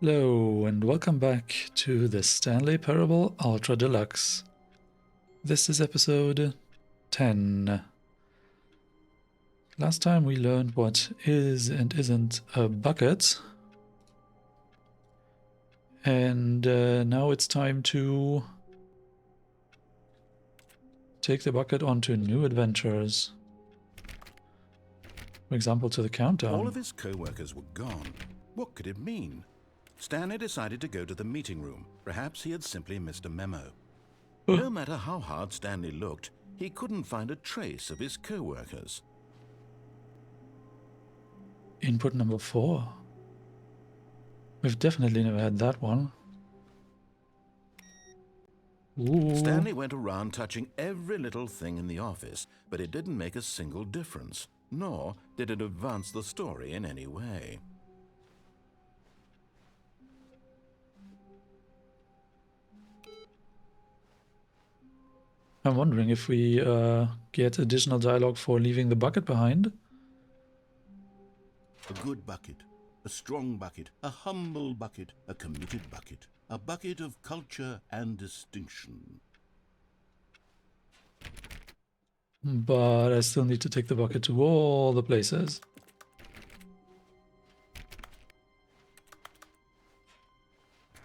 Hello and welcome back to the Stanley Parable Ultra Deluxe. This is episode 10. Last time we learned what is and isn't a bucket. And now it's time to take the bucket onto new adventures. For example, to the countdown. All of his co-workers were gone. What could it mean? Stanley decided to go to the meeting room. Perhaps he had simply missed a memo. No matter how hard Stanley looked, he couldn't find a trace of his co-workers. Input number 4. We've definitely never had that one. Ooh. Stanley went around touching every little thing in the office, but it didn't make a single difference, nor did it advance the story in any way. I'm wondering if we get additional dialogue for leaving the bucket behind. A good bucket, a strong bucket, a humble bucket, a committed bucket, a bucket of culture and distinction. But I still need to take the bucket to all the places.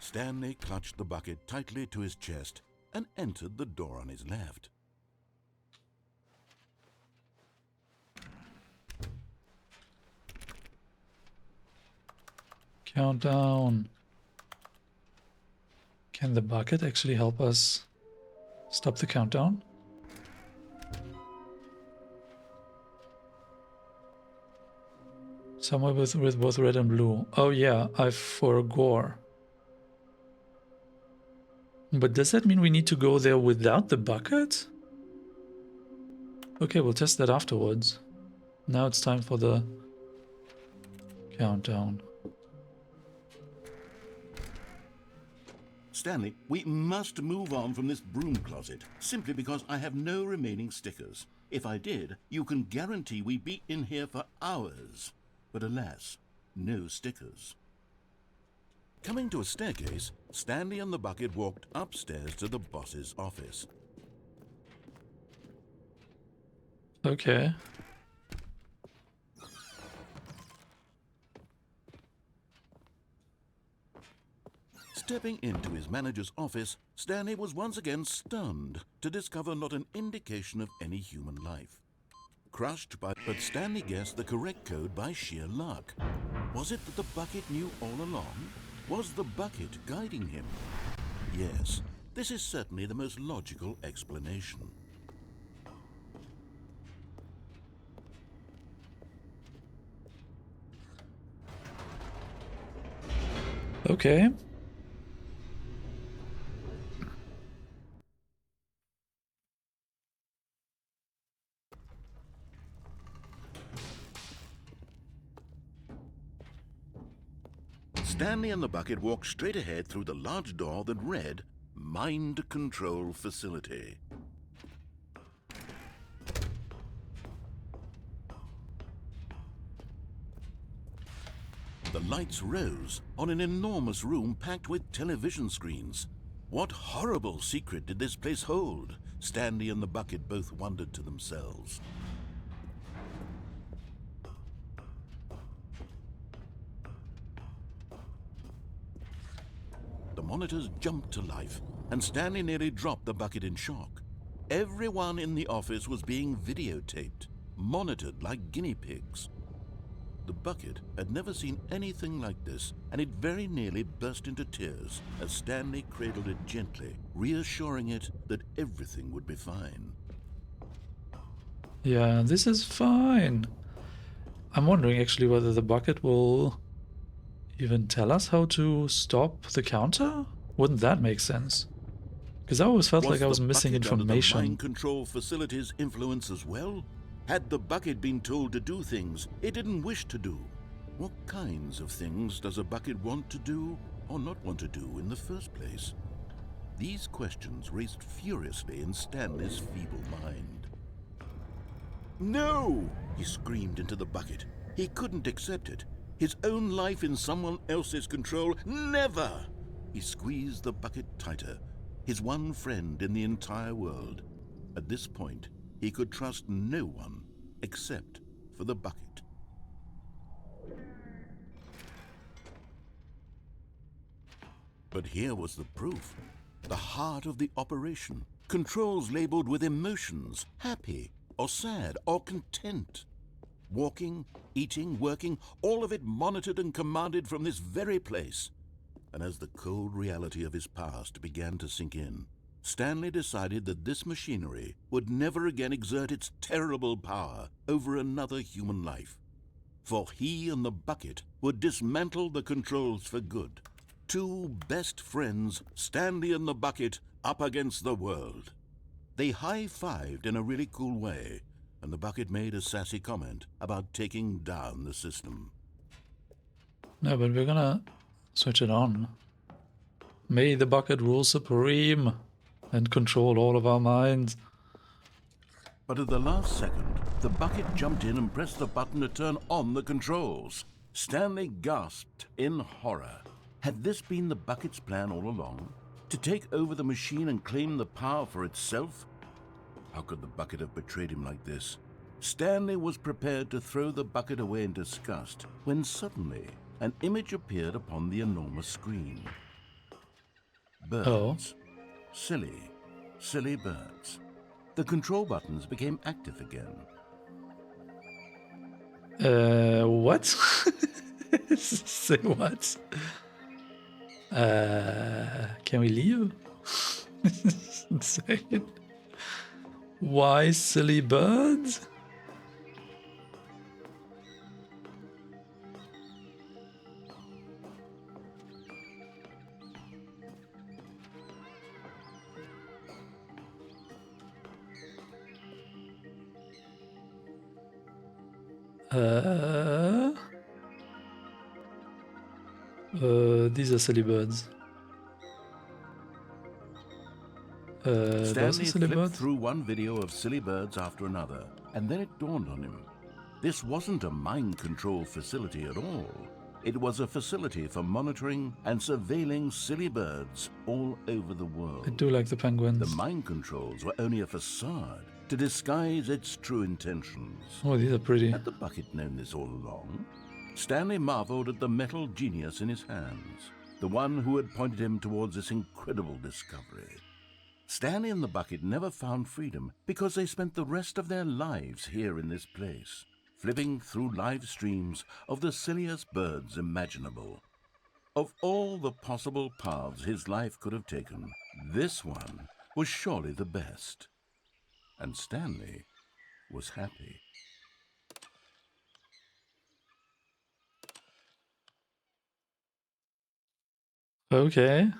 Stanley clutched the bucket tightly to his chest and entered the door on his left. Countdown. Can the bucket actually help us stop the countdown? Somewhere with both red and blue. Oh yeah, I forgot. But does that mean we need to go there without the bucket? Okay, we'll test that afterwards. Now it's time for the countdown. Stanley, we must move on from this broom closet, simply because I have no remaining stickers. If I did, you can guarantee we'd be in here for hours. But alas, no stickers. Coming to a staircase, Stanley and the bucket walked upstairs to the boss's office. Okay. Stepping into his manager's office, Stanley was once again stunned to discover not an indication of any human life. But Stanley guessed the correct code by sheer luck. Was it that the bucket knew all along? Was the bucket guiding him? Yes, this is certainly the most logical explanation. Okay. Stanley and the bucket walked straight ahead through the large door that read, Mind Control Facility. The lights rose on an enormous room packed with television screens. What horrible secret did this place hold? Stanley and the bucket both wondered to themselves. The monitors jumped to life, and Stanley nearly dropped the bucket in shock. Everyone in the office was being videotaped, monitored like guinea pigs. The bucket had never seen anything like this, and it very nearly burst into tears as Stanley cradled it gently, reassuring it that everything would be fine. Yeah, this is fine. I'm wondering actually whether the bucket will even tell us how to stop the counter? Wouldn't that make sense? Because I always felt like I was missing information. Was the mind control facility's influence as well? Had the bucket been told to do things it didn't wish to do? What kinds of things does a bucket want to do or not want to do in the first place? These questions raced furiously in Stanley's feeble mind. No! He screamed into the bucket. He couldn't accept it. His own life in someone else's control? Never! He squeezed the bucket tighter. His one friend in the entire world. At this point, he could trust no one except for the bucket. But here was the proof. The heart of the operation. Controls labeled with emotions, happy or sad or content. Walking, eating, working, all of it monitored and commanded from this very place. And as the cold reality of his past began to sink in, Stanley decided that this machinery would never again exert its terrible power over another human life. For he and the bucket would dismantle the controls for good. Two best friends, Stanley and the bucket, up against the world. They high-fived in a really cool way, and the bucket made a sassy comment about taking down the system. No, but we're gonna switch it on. May the bucket rule supreme and control all of our minds. But at the last second, the bucket jumped in and pressed the button to turn on the controls. Stanley gasped in horror. Had this been the bucket's plan all along? To take over the machine and claim the power for itself? How could the bucket have betrayed him like this? Stanley was prepared to throw the bucket away in disgust when suddenly an image appeared upon the enormous screen. Birds. Oh. Silly, silly birds. The control buttons became active again. What? Say what? Can we leave? Insane. Why silly birds? These are silly birds. Those are Stanley silly flipped birds? through one video of silly birds after another, and then it dawned on him. This wasn't a mind control facility at all. It was a facility for monitoring and surveilling silly birds all over the world. I do like the penguins. The mind controls were only a facade to disguise its true intentions. Oh, these are pretty. Had the bucket known this all along? Stanley marveled at the metal genius in his hands, the one who had pointed him towards this incredible discovery. Stanley and the bucket never found freedom because they spent the rest of their lives here in this place, flipping through live streams of the silliest birds imaginable. Of all the possible paths his life could have taken, this one was surely the best. And Stanley was happy. Okay.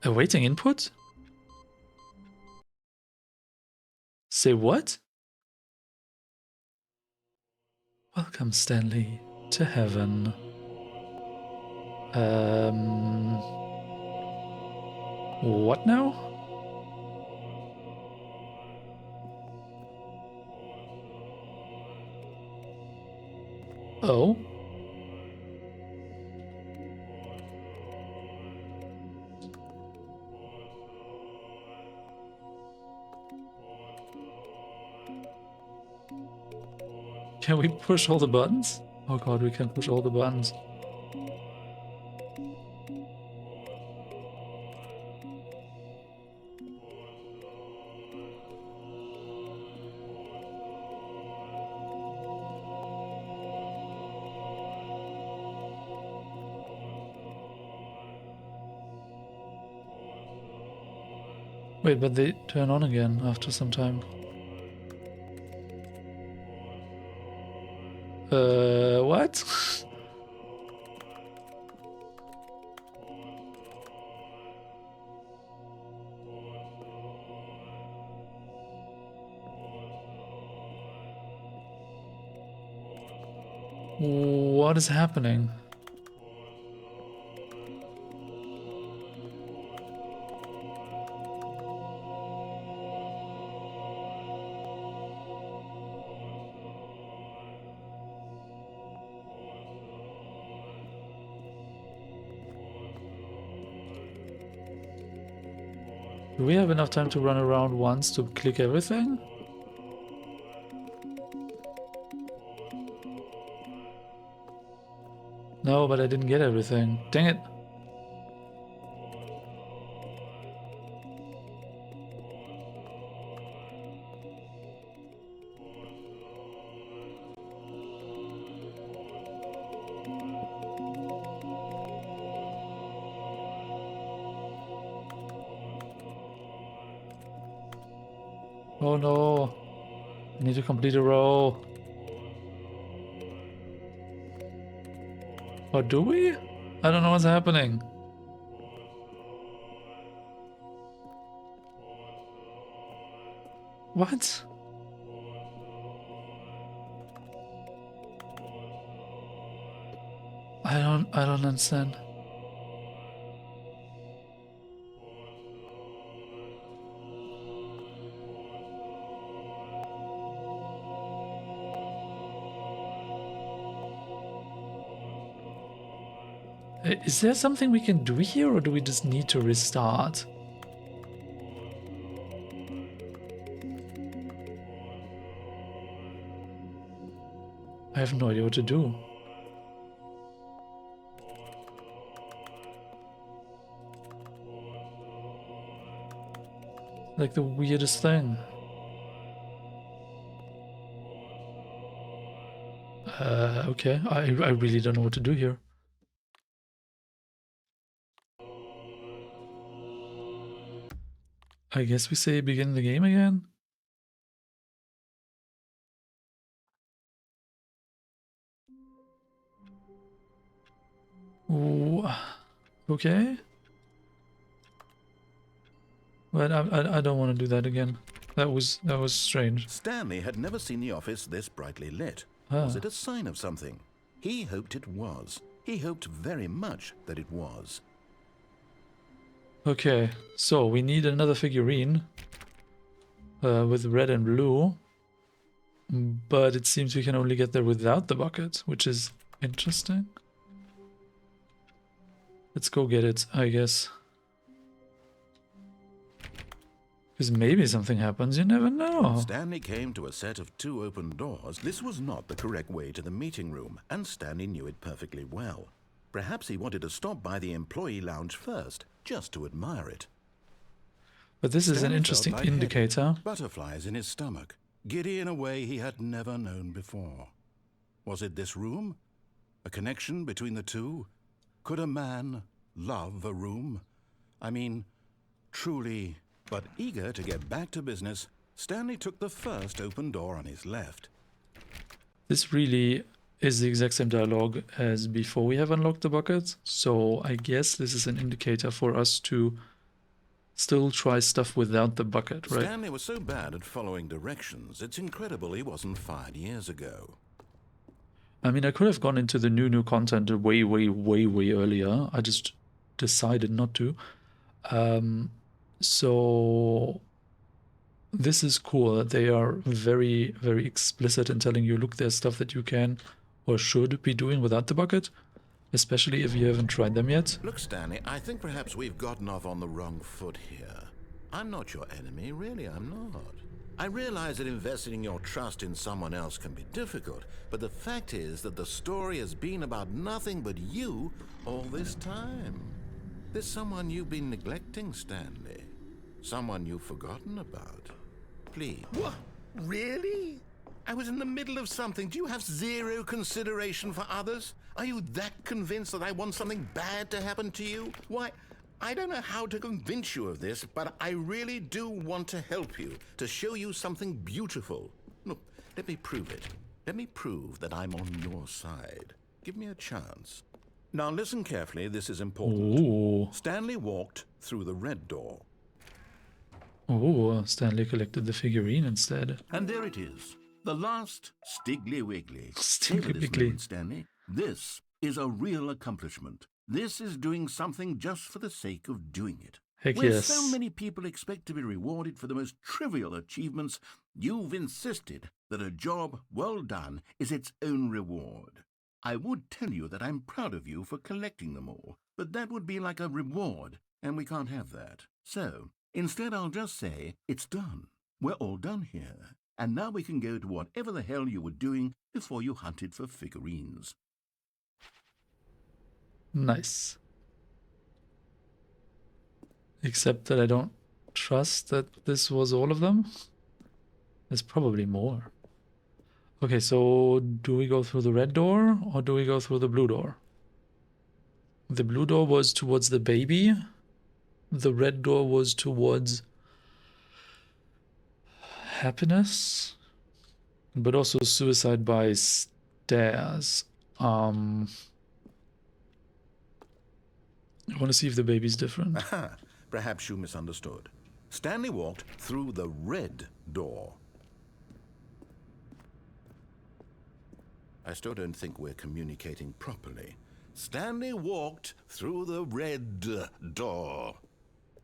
Awaiting input? Say what? Welcome, Stanley, to heaven. What now? Oh. Can we push all the buttons? Oh god, we can push all the buttons. Wait, but they turn on again after some time. What? What is happening? Do we have enough time to run around once to click everything? No, but I didn't get everything. Dang it. Oh no. I need to complete a row. Or do we? I don't know what's happening. What? I don't understand. Is there something we can do here, or do we just need to restart? I have no idea what to do. Like the weirdest thing. Okay, I really don't know what to do here. I guess we say begin the game again? Ooh, okay. But I don't want to do that again. That was strange. Stanley had never seen the office this brightly lit. Ah. Was it a sign of something? He hoped it was. He hoped very much that it was. Okay, so we need another figurine with red and blue. But it seems we can only get there without the bucket, which is interesting. Let's go get it, I guess. Because maybe something happens, you never know. Stanley came to a set of 2 open doors. This was not the correct way to the meeting room, and Stanley knew it perfectly well. Perhaps he wanted to stop by the employee lounge first, just to admire it. But this is an Stanley interesting felt lightheaded, indicator. butterflies in his stomach, giddy in a way he had never known before. Was it this room? A connection between the two? Could a man love a room? I mean, truly. But eager to get back to business, Stanley took the first open door on his left. This really is the exact same dialogue as before we have unlocked the bucket. So I guess this is an indicator for us to still try stuff without the bucket, right? Stanley was so bad at following directions, it's incredible he wasn't fired years ago. I mean, I could have gone into the new content way earlier. I just decided not to. So this is cool that they are very explicit in telling you, look, there's stuff that you can or should be doing without the bucket, especially if you haven't tried them yet. Look, Stanley, I think perhaps we've gotten off on the wrong foot here. I'm not your enemy, really, I'm not. I realize that investing your trust in someone else can be difficult, but the fact is that the story has been about nothing but you all this time. There's someone you've been neglecting, Stanley. Someone you've forgotten about. Please. What? Really? I was in the middle of something. Do you have zero consideration for others? Are you that convinced that I want something bad to happen to you? Why, I don't know how to convince you of this, but I really do want to help you, to show you something beautiful. Look, let me prove it. Let me prove that I'm on your side. Give me a chance. Now listen carefully, this is important. Ooh. Stanley walked through the red door. Oh, Stanley collected the figurine instead. And there it is. The last Stiggly Wiggly. Stiggly Savor this Wiggly. moment, Stanley. This is a real accomplishment. This is doing something just for the sake of doing it. Heck Where yes. so many people expect to be rewarded for the most trivial achievements, you've insisted that a job well done is its own reward. I would tell you that I'm proud of you for collecting them all, but that would be like a reward, and we can't have that. So, Instead, I'll just say, it's done. We're all done here. And now we can go to whatever the hell you were doing before you hunted for figurines. Nice. Except that I don't trust that this was all of them. There's probably more. Okay, so do we go through the red door or do we go through the blue door? The blue door was towards the baby. The red door was towards happiness, but also suicide by stairs. I want to see if the baby's different. Aha, perhaps you misunderstood. Stanley walked through the red door. I still don't think we're communicating properly. Stanley walked through the red door.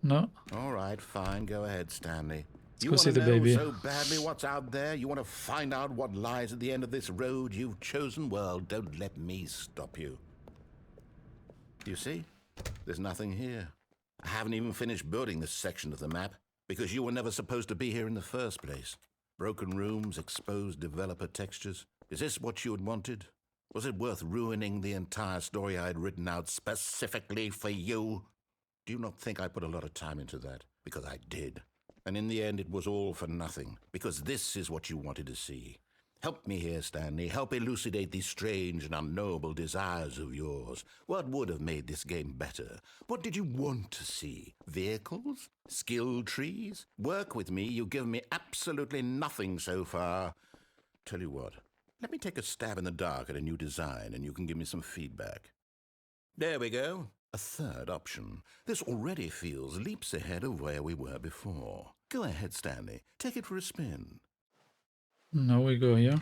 No? All right, fine. Go ahead, Stanley. Let's go see the baby. So badly what's out there? You want to find out what lies at the end of this road you've chosen? Well, don't let me stop you. You see? There's nothing here. I haven't even finished building this section of the map because you were never supposed to be here in the first place. Broken rooms, exposed developer textures. Is this what you had wanted? Was it worth ruining the entire story I had written out specifically for you? Do you not think I put a lot of time into that? Because I did. And in the end, it was all for nothing, because this is what you wanted to see. Help me here, Stanley. Help elucidate these strange and unknowable desires of yours. What would have made this game better? What did you want to see? Vehicles? Skill trees? Work with me. You've given me absolutely nothing so far. Tell you what, let me take a stab in the dark at a new design, and you can give me some feedback. There we go. A third option. This already feels leaps ahead of where we were before. Go ahead, Stanley. Take it for a spin. Now we go here.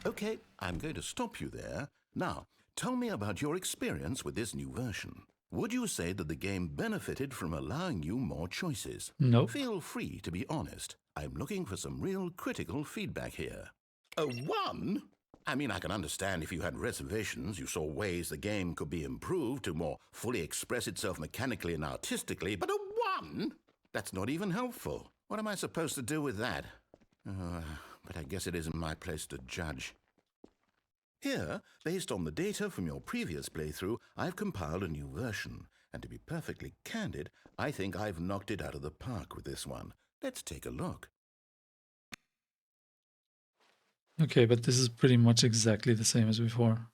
Okay, I'm going to stop you there. Now, tell me about your experience with this new version. Would you say that the game benefited from allowing you more choices? Nope. Feel free to be honest. I'm looking for some real critical feedback here. A 1? I mean, I can understand if you had reservations, you saw ways the game could be improved to more fully express itself mechanically and artistically, but a 1? That's not even helpful. What am I supposed to do with that? But I guess it isn't my place to judge. Here, based on the data from your previous playthrough, I've compiled a new version. And to be perfectly candid, I think I've knocked it out of the park with this one. Let's take a look. Okay, but this is pretty much exactly the same as before.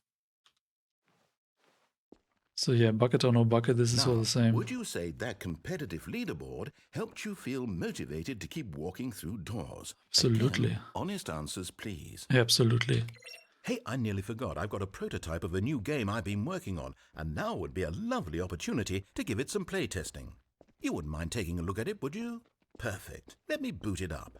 So yeah, bucket or no bucket, this is all the same. Would you say that competitive leaderboard helped you feel motivated to keep walking through doors? Absolutely. Again, honest answers, please. Yeah, absolutely. Hey, I nearly forgot. I've got a prototype of a new game I've been working on, and now would be a lovely opportunity to give it some play testing. You wouldn't mind taking a look at it, would you? Perfect. Let me boot it up.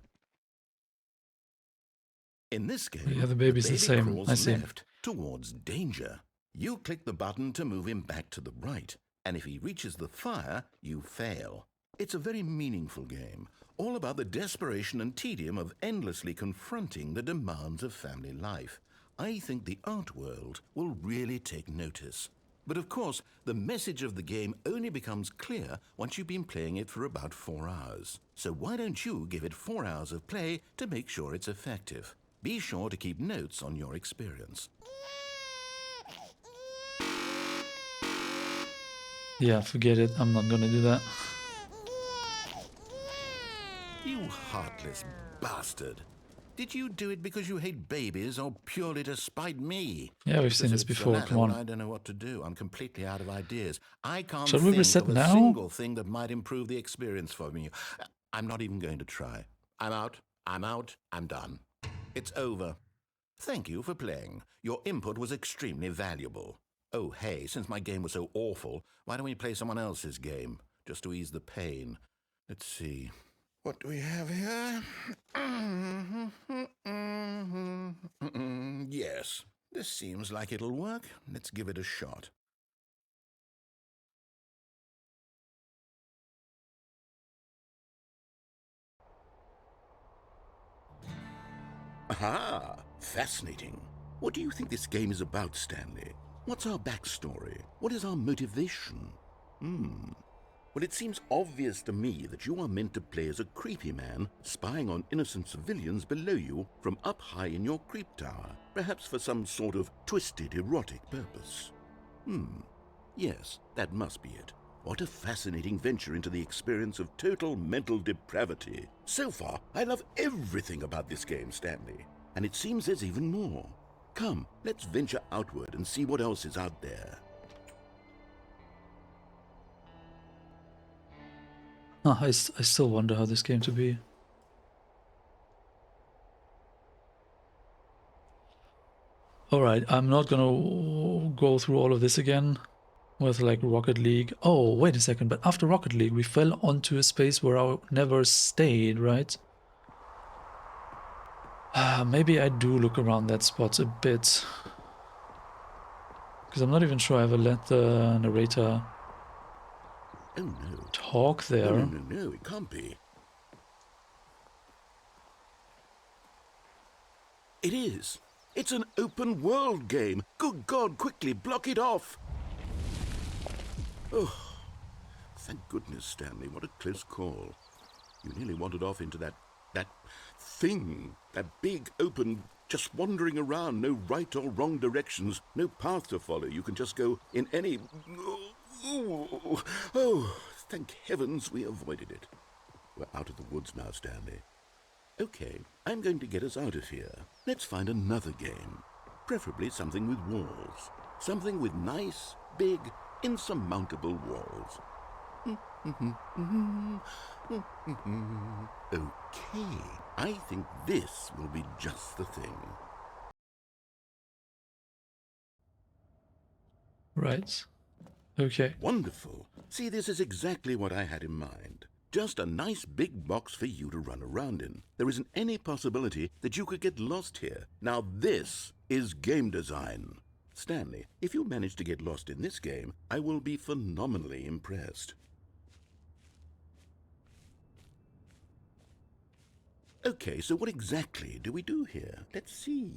In this game, Yeah, the baby's the same. crawls I see. left towards danger. You click the button to move him back to the right, and if he reaches the fire, you fail. It's a very meaningful game, all about the desperation and tedium of endlessly confronting the demands of family life. I think the art world will really take notice. But of course, the message of the game only becomes clear once you've been playing it for about 4 hours. So why don't you give it 4 hours of play to make sure it's effective? Be sure to keep notes on your experience. Yeah, forget it. I'm not gonna do that. You heartless bastard. Did you do it because you hate babies or purely to spite me? Yeah, we've seen this Because before. it's the Come latter, on. I don't know what to do. I'm completely out of ideas. I can't Shall we think reset of a now? single thing that might improve the experience for me. I'm not even going to try. I'm out. I'm done. It's over. Thank you for playing. Your input was extremely valuable. Oh, hey, since my game was so awful, why don't we play someone else's game, just to ease the pain? Let's see. What do we have here? Yes, this seems like it'll work. Let's give it a shot. Aha! Fascinating. What do you think this game is about, Stanley? What's our backstory? What is our motivation? Well, it seems obvious to me that you are meant to play as a creepy man, spying on innocent civilians below you from up high in your creep tower, perhaps for some sort of twisted erotic purpose. Yes, that must be it. What a fascinating venture into the experience of total mental depravity. So far, I love everything about this game, Stanley. And it seems there's even more. Come, let's venture outward and see what else is out there. I still wonder how this came to be. Alright, I'm not gonna go through all of this again with like Rocket League. Oh, wait a second, but after Rocket League we fell onto a space where I never stayed, right? Maybe I do look around that spot a bit. Because I'm not even sure I ever let the narrator Oh no. talk there. No, it can't be. It is. It's an open world game. Good God, quickly, block it off. Oh, thank goodness, Stanley. What a close call. You nearly wandered off into that thing. That big, open, just wandering around. No right or wrong directions. No path to follow. You can just go in any... Oh, thank heavens we avoided it. We're out of the woods now, Stanley. Okay, I'm going to get us out of here. Let's find another game. Preferably something with walls. Something with nice, big, insurmountable walls. Okay, I think this will be just the thing. Right. Okay. Wonderful. See, this is exactly what I had in mind. Just a nice big box for you to run around in. There isn't any possibility that you could get lost here. Now this is game design. Stanley, if you manage to get lost in this game, I will be phenomenally impressed. Okay, so what exactly do we do here? Let's see.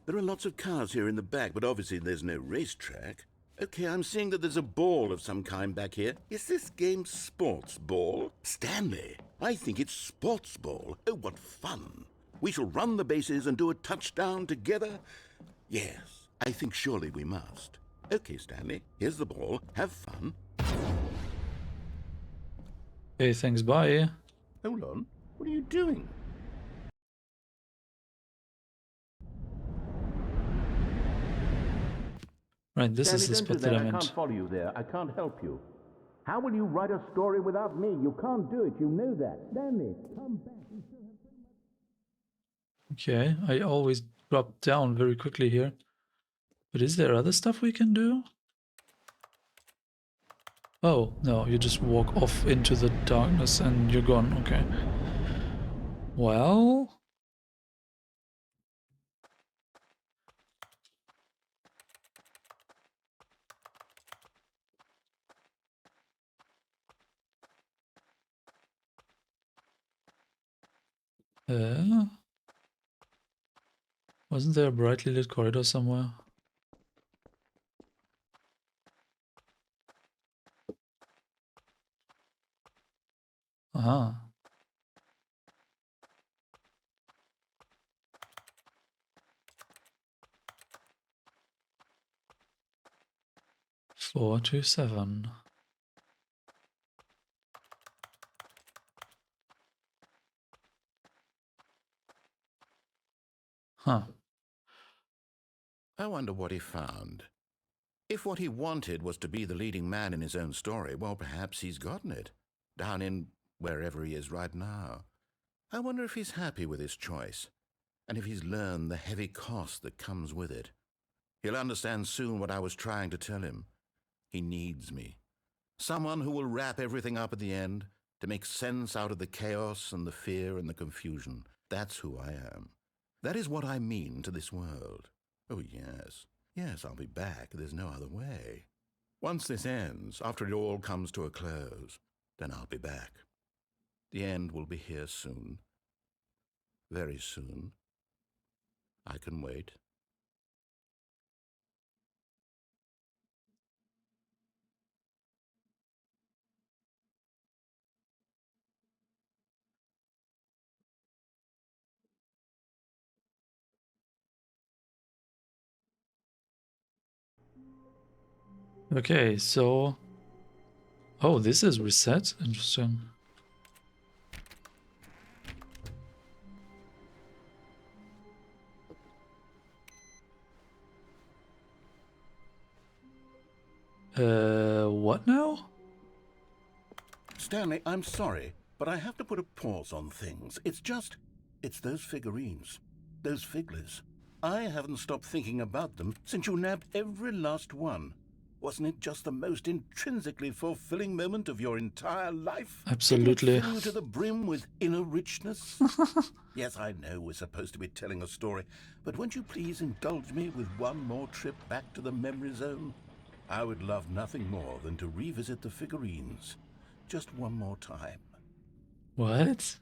There are lots of cars here in the back, but obviously there's no racetrack. Okay, I'm seeing that there's a ball of some kind back here. Is this game sports ball? Stanley, I think it's sports ball. Oh, what fun. We shall run the bases and do a touchdown together? Yes, I think surely we must. Okay, Stanley, here's the ball. Have fun. Okay, thanks, bye. Hold on. What are you doing? Right, this is the Stanley, spot don't do that I I meant. can't follow you there. I can't help you. How will you write a story without me? You can't do it. You know that. Stanley, come back. Okay, I always drop down very quickly here. But is there other stuff we can do? Oh, no, you just walk off into the darkness and you're gone. Okay. Well... wasn't there a brightly lit corridor somewhere? Aha. Four to seven. Huh. I wonder what he found. If what he wanted was to be the leading man in his own story, well, perhaps he's gotten it. Down in wherever he is right now. I wonder if he's happy with his choice, and if he's learned the heavy cost that comes with it. He'll understand soon what I was trying to tell him. He needs me. Someone who will wrap everything up at the end, to make sense out of the chaos and the fear and the confusion. That's who I am. That is what I mean to this world. Oh, yes. Yes, I'll be back. There's no other way. Once this ends, after it all comes to a close, then I'll be back. The end will be here soon. Very soon. I can wait. Okay, so... Oh, this is reset? Interesting. What now? Stanley, I'm sorry, but I have to put a pause on things. It's those figurines. Those figglers. I haven't stopped thinking about them since you nabbed every last one. Wasn't it just the most intrinsically fulfilling moment of your entire life? Absolutely. Didn't it fill you to the brim with inner richness? Yes, I know we're supposed to be telling a story, but won't you please indulge me with one more trip back to the memory zone? I would love nothing more than to revisit the figurines. Just one more time. What?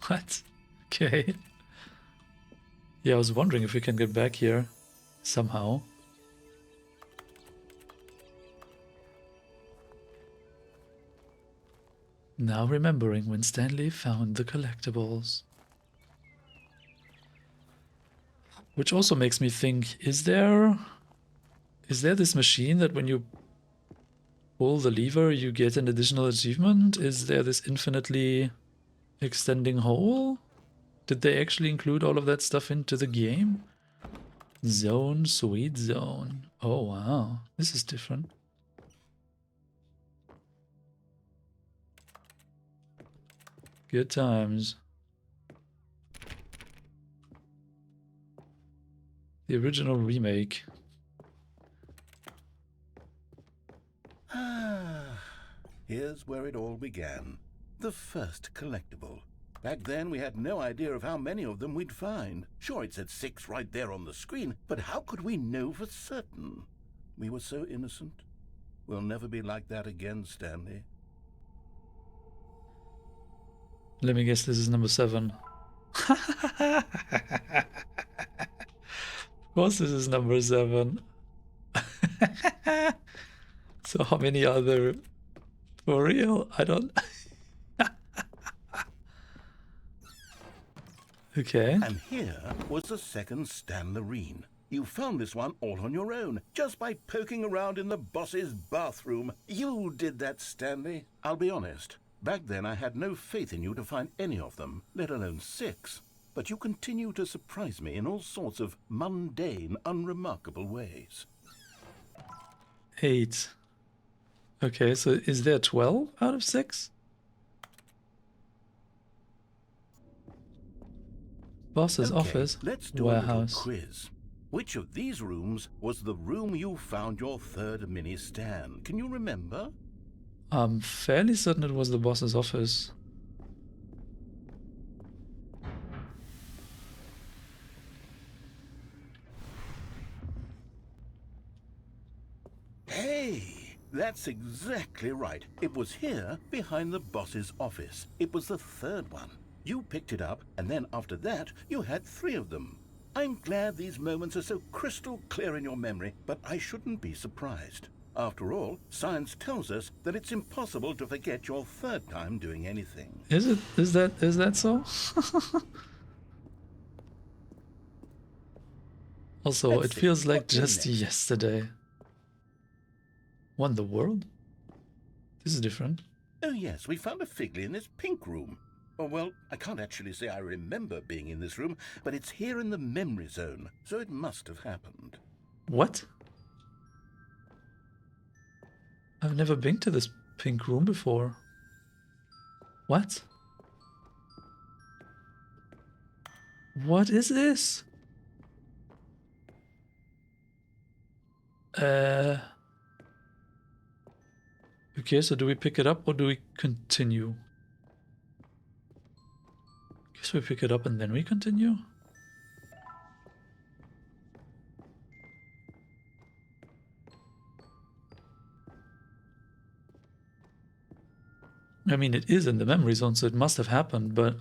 What? Okay. Yeah, I was wondering if we can get back here somehow. Now remembering when Stanley found the collectibles. Which also makes me think, is there this machine that when you pull the lever you get an additional achievement? Is there this infinitely extending hole? Did they actually include all of that stuff into the game? Zone, sweet zone. Oh wow, this is different. Good times. The original remake. Here's where it all began. The first collectible. Back then, we had no idea of how many of them we'd find. Sure, it said 6 right there on the screen, but how could we know for certain? We were so innocent. We'll never be like that again, Stanley. Let me guess, this is number 7. Of course this is number 7. So how many other... For real? I don't... Okay. And here was the second Stanlerine. You found this one all on your own, just by poking around in the boss's bathroom. You did that, Stanley. I'll be honest. Back then I had no faith in you to find any of them, let alone 6. But you continue to surprise me in all sorts of mundane, unremarkable ways. 8. Okay, so is there 12 out of 6? Boss's office, let's do warehouse. a little quiz. Which of these rooms was the room you found your third mini Stan? Can you remember? I'm fairly certain it was the boss's office. Hey, that's exactly right. It was here, behind the boss's office. It was the third one. You picked it up, and then after that, you had 3 of them. I'm glad these moments are so crystal clear in your memory, but I shouldn't be surprised. After all, science tells us that it's impossible to forget your third time doing anything. Is it? Is that so? Also, Let's it see, feels like what came just next? yesterday. Won the world? This is different. Oh yes, we found a Figley in this pink room. Oh, well, I can't actually say I remember being in this room, but it's here in the memory zone, so it must have happened. What? I've never been to this pink room before. What? What is this? Okay, so do we pick it up or do we continue? Guess we pick it up and then we continue? I mean, it is in the memory zone, so it must have happened, but...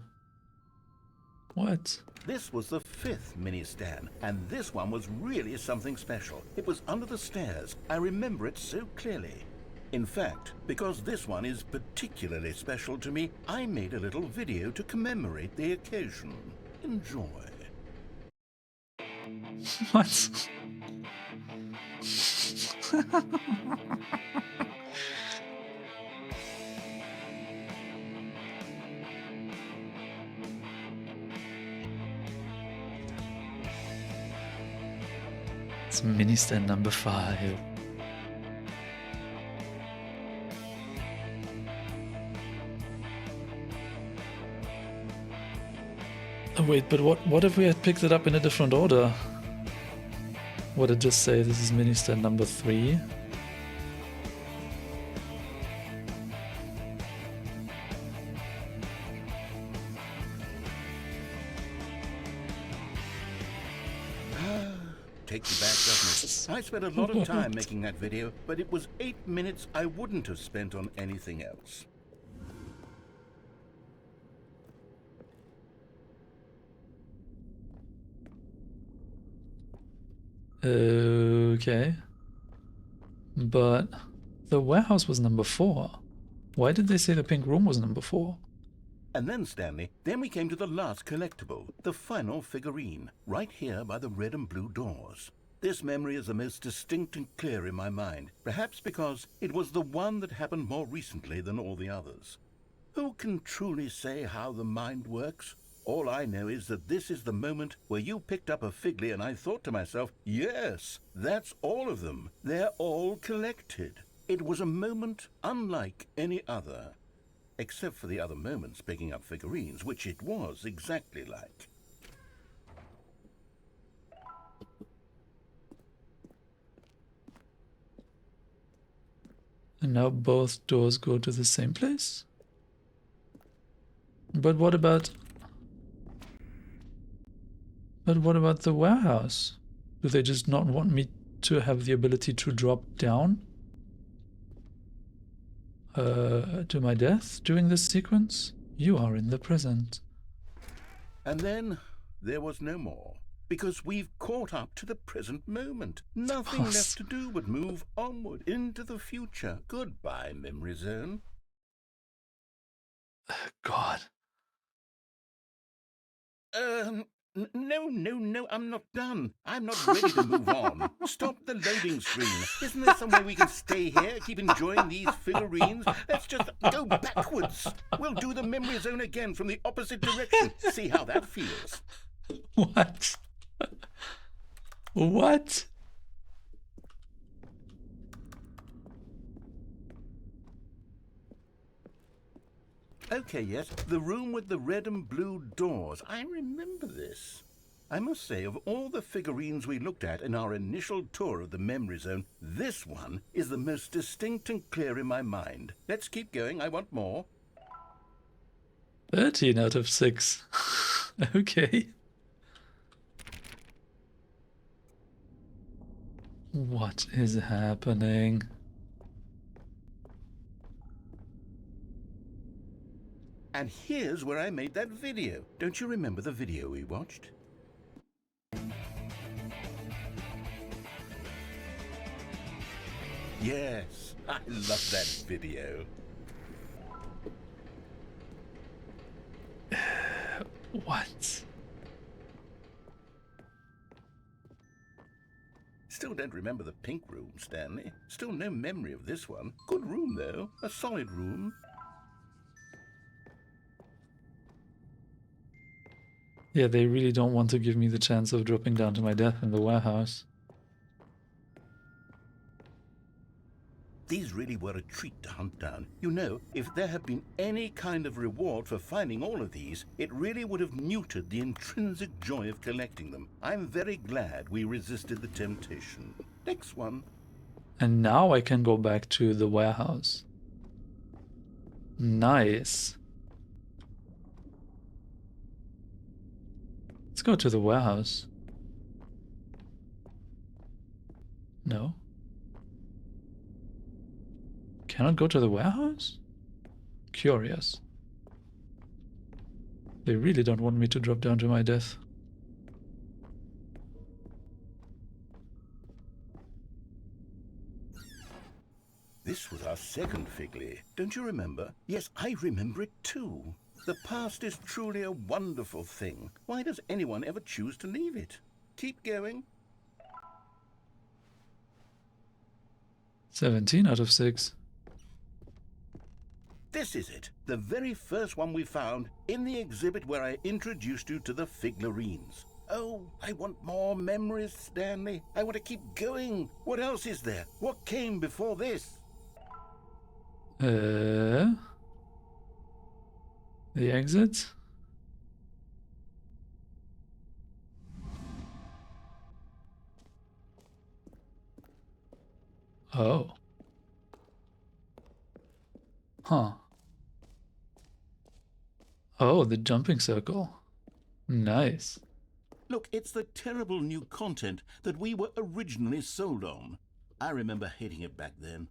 What? This was the 5th mini Stan, and this one was really something special. It was under the stairs. I remember it so clearly. In fact, because this one is particularly special to me, I made a little video to commemorate the occasion. Enjoy. What? It's mini stand number 5. Oh, wait, but what if we had picked it up in a different order? Would it just say this is mini stand number 3? Takes you back, doesn't it? I spent a lot of time making that video, but it was 8 minutes I wouldn't have spent on anything else. Okay. But the warehouse was number 4. Why did they say the pink room was number 4? And then, Stanley, then we came to the last collectible, the final figurine, right here by the red and blue doors. This memory is the most distinct and clear in my mind, perhaps because it was the one that happened more recently than all the others. Who can truly say how the mind works? All I know is that this is the moment where you picked up a Figly and I thought to myself, yes, that's all of them. They're all collected. It was a moment unlike any other. Except for the other moments picking up figurines, which it was exactly like. And now both doors go to the same place? But what about... But what about the warehouse? Do they just not want me to have the ability to drop down? To my death during this sequence? You are in the present. And then there was no more, because we've caught up to the present moment. Nothing left to do but move onward into the future. Goodbye, memory zone. God. No, I'm not done. I'm not ready to move on. Stop the loading screen. Isn't there some way we can stay here, keep enjoying these figurines? Let's just go backwards. We'll do the memory zone again from the opposite direction. See how that feels. What? What? Okay, yes, the room with the red and blue doors. I remember this. I must say, of all the figurines we looked at in our initial tour of the memory zone, this one is the most distinct and clear in my mind. Let's keep going, I want more. 13 out of 6. Okay. What is happening? And here's where I made that video. Don't you remember the video we watched? Yes, I love that video. What? Still don't remember the pink room, Stanley. Still no memory of this one. Good room, though. A solid room. Yeah, they really don't want to give me the chance of dropping down to my death in the warehouse. These really were a treat to hunt down. You know, if there had been any kind of reward for finding all of these, it really would have muted the intrinsic joy of collecting them. I'm very glad we resisted the temptation. Next one. And now I can go back to the warehouse. Nice. Let's go to the warehouse. No. Cannot go to the warehouse? Curious. They really don't want me to drop down to my death. This was our second Figly. Don't you remember? Yes, I remember it too. The past is truly a wonderful thing. Why does anyone ever choose to leave it? Keep going. 17 out of 6. This is it, the very first one we found in the exhibit where I introduced you to the figurines. Oh, I want more memories, Stanley. I want to keep going. What else is there? What came before this? The exit? Oh. Huh. Oh, the jumping circle. Nice. Look, it's the terrible new content that we were originally sold on. I remember hating it back then.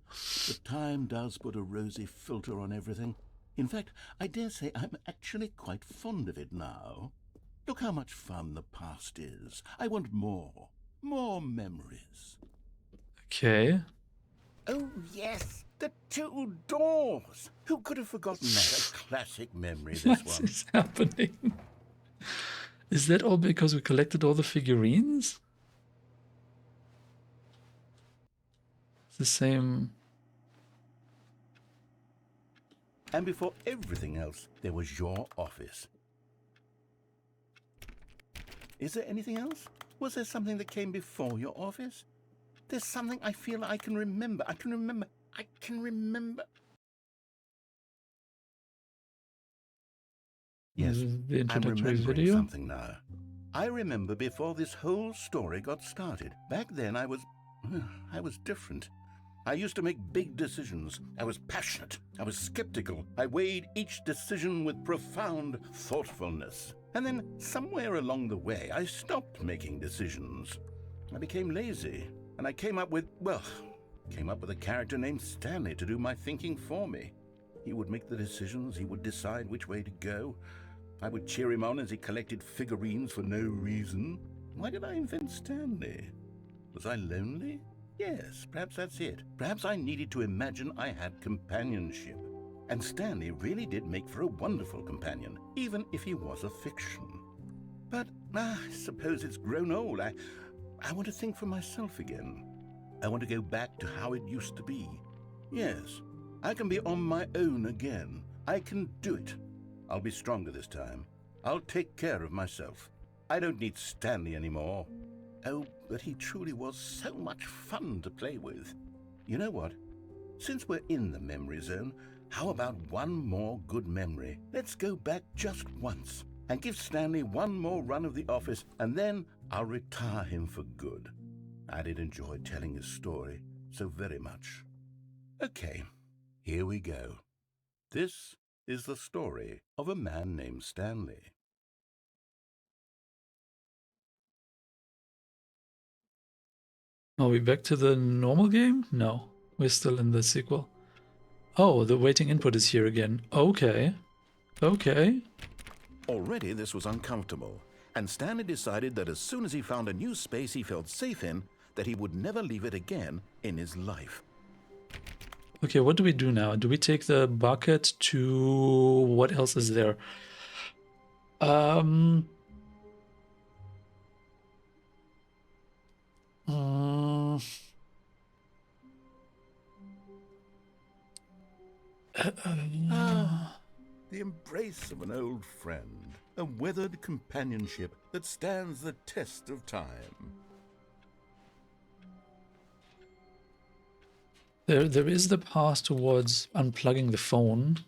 But time does put a rosy filter on everything. In fact, I dare say I'm actually quite fond of it now. Look how much fun the past is. I want more. More memories. Okay. Oh, yes. The two doors. Who could have forgotten that? A classic memory, this What one. is happening? Is that all because we collected all the figurines? It's the same. And before everything else, there was your office. Is there anything else? Was there something that came before your office? There's something I feel I can remember. I can remember. Yes, This is the I'm introductory remembering video. something now. I remember before this whole story got started. Back then I was different. I used to make big decisions. I was passionate. I was skeptical. I weighed each decision with profound thoughtfulness. And then somewhere along the way, I stopped making decisions. I became lazy, and I came up with a character named Stanley to do my thinking for me. He would make the decisions. He would decide which way to go. I would cheer him on as he collected figurines for no reason. Why did I invent Stanley? Was I lonely? Yes, perhaps that's it. Perhaps I needed to imagine I had companionship. And Stanley really did make for a wonderful companion, even if he was a fiction. But I suppose it's grown old. I want to think for myself again. I want to go back to how it used to be. Yes, I can be on my own again. I can do it. I'll be stronger this time. I'll take care of myself. I don't need Stanley anymore. Oh, but he truly was so much fun to play with. You know what? Since we're in the memory zone, how about one more good memory? Let's go back just once and give Stanley one more run of the office, and then I'll retire him for good. I did enjoy telling his story so very much. Okay, here we go. This is the story of a man named Stanley. Are we back to the normal game? No, we're still in the sequel. Oh, the waiting input is here again. Okay. Okay. Already this was uncomfortable, and Stanley decided that as soon as he found a new space he felt safe in, that he would never leave it again in his life. Okay, what do we do now? Do we take the bucket to... what else is there? The embrace of an old friend, a weathered companionship that stands the test of time. There is the path towards unplugging the phone,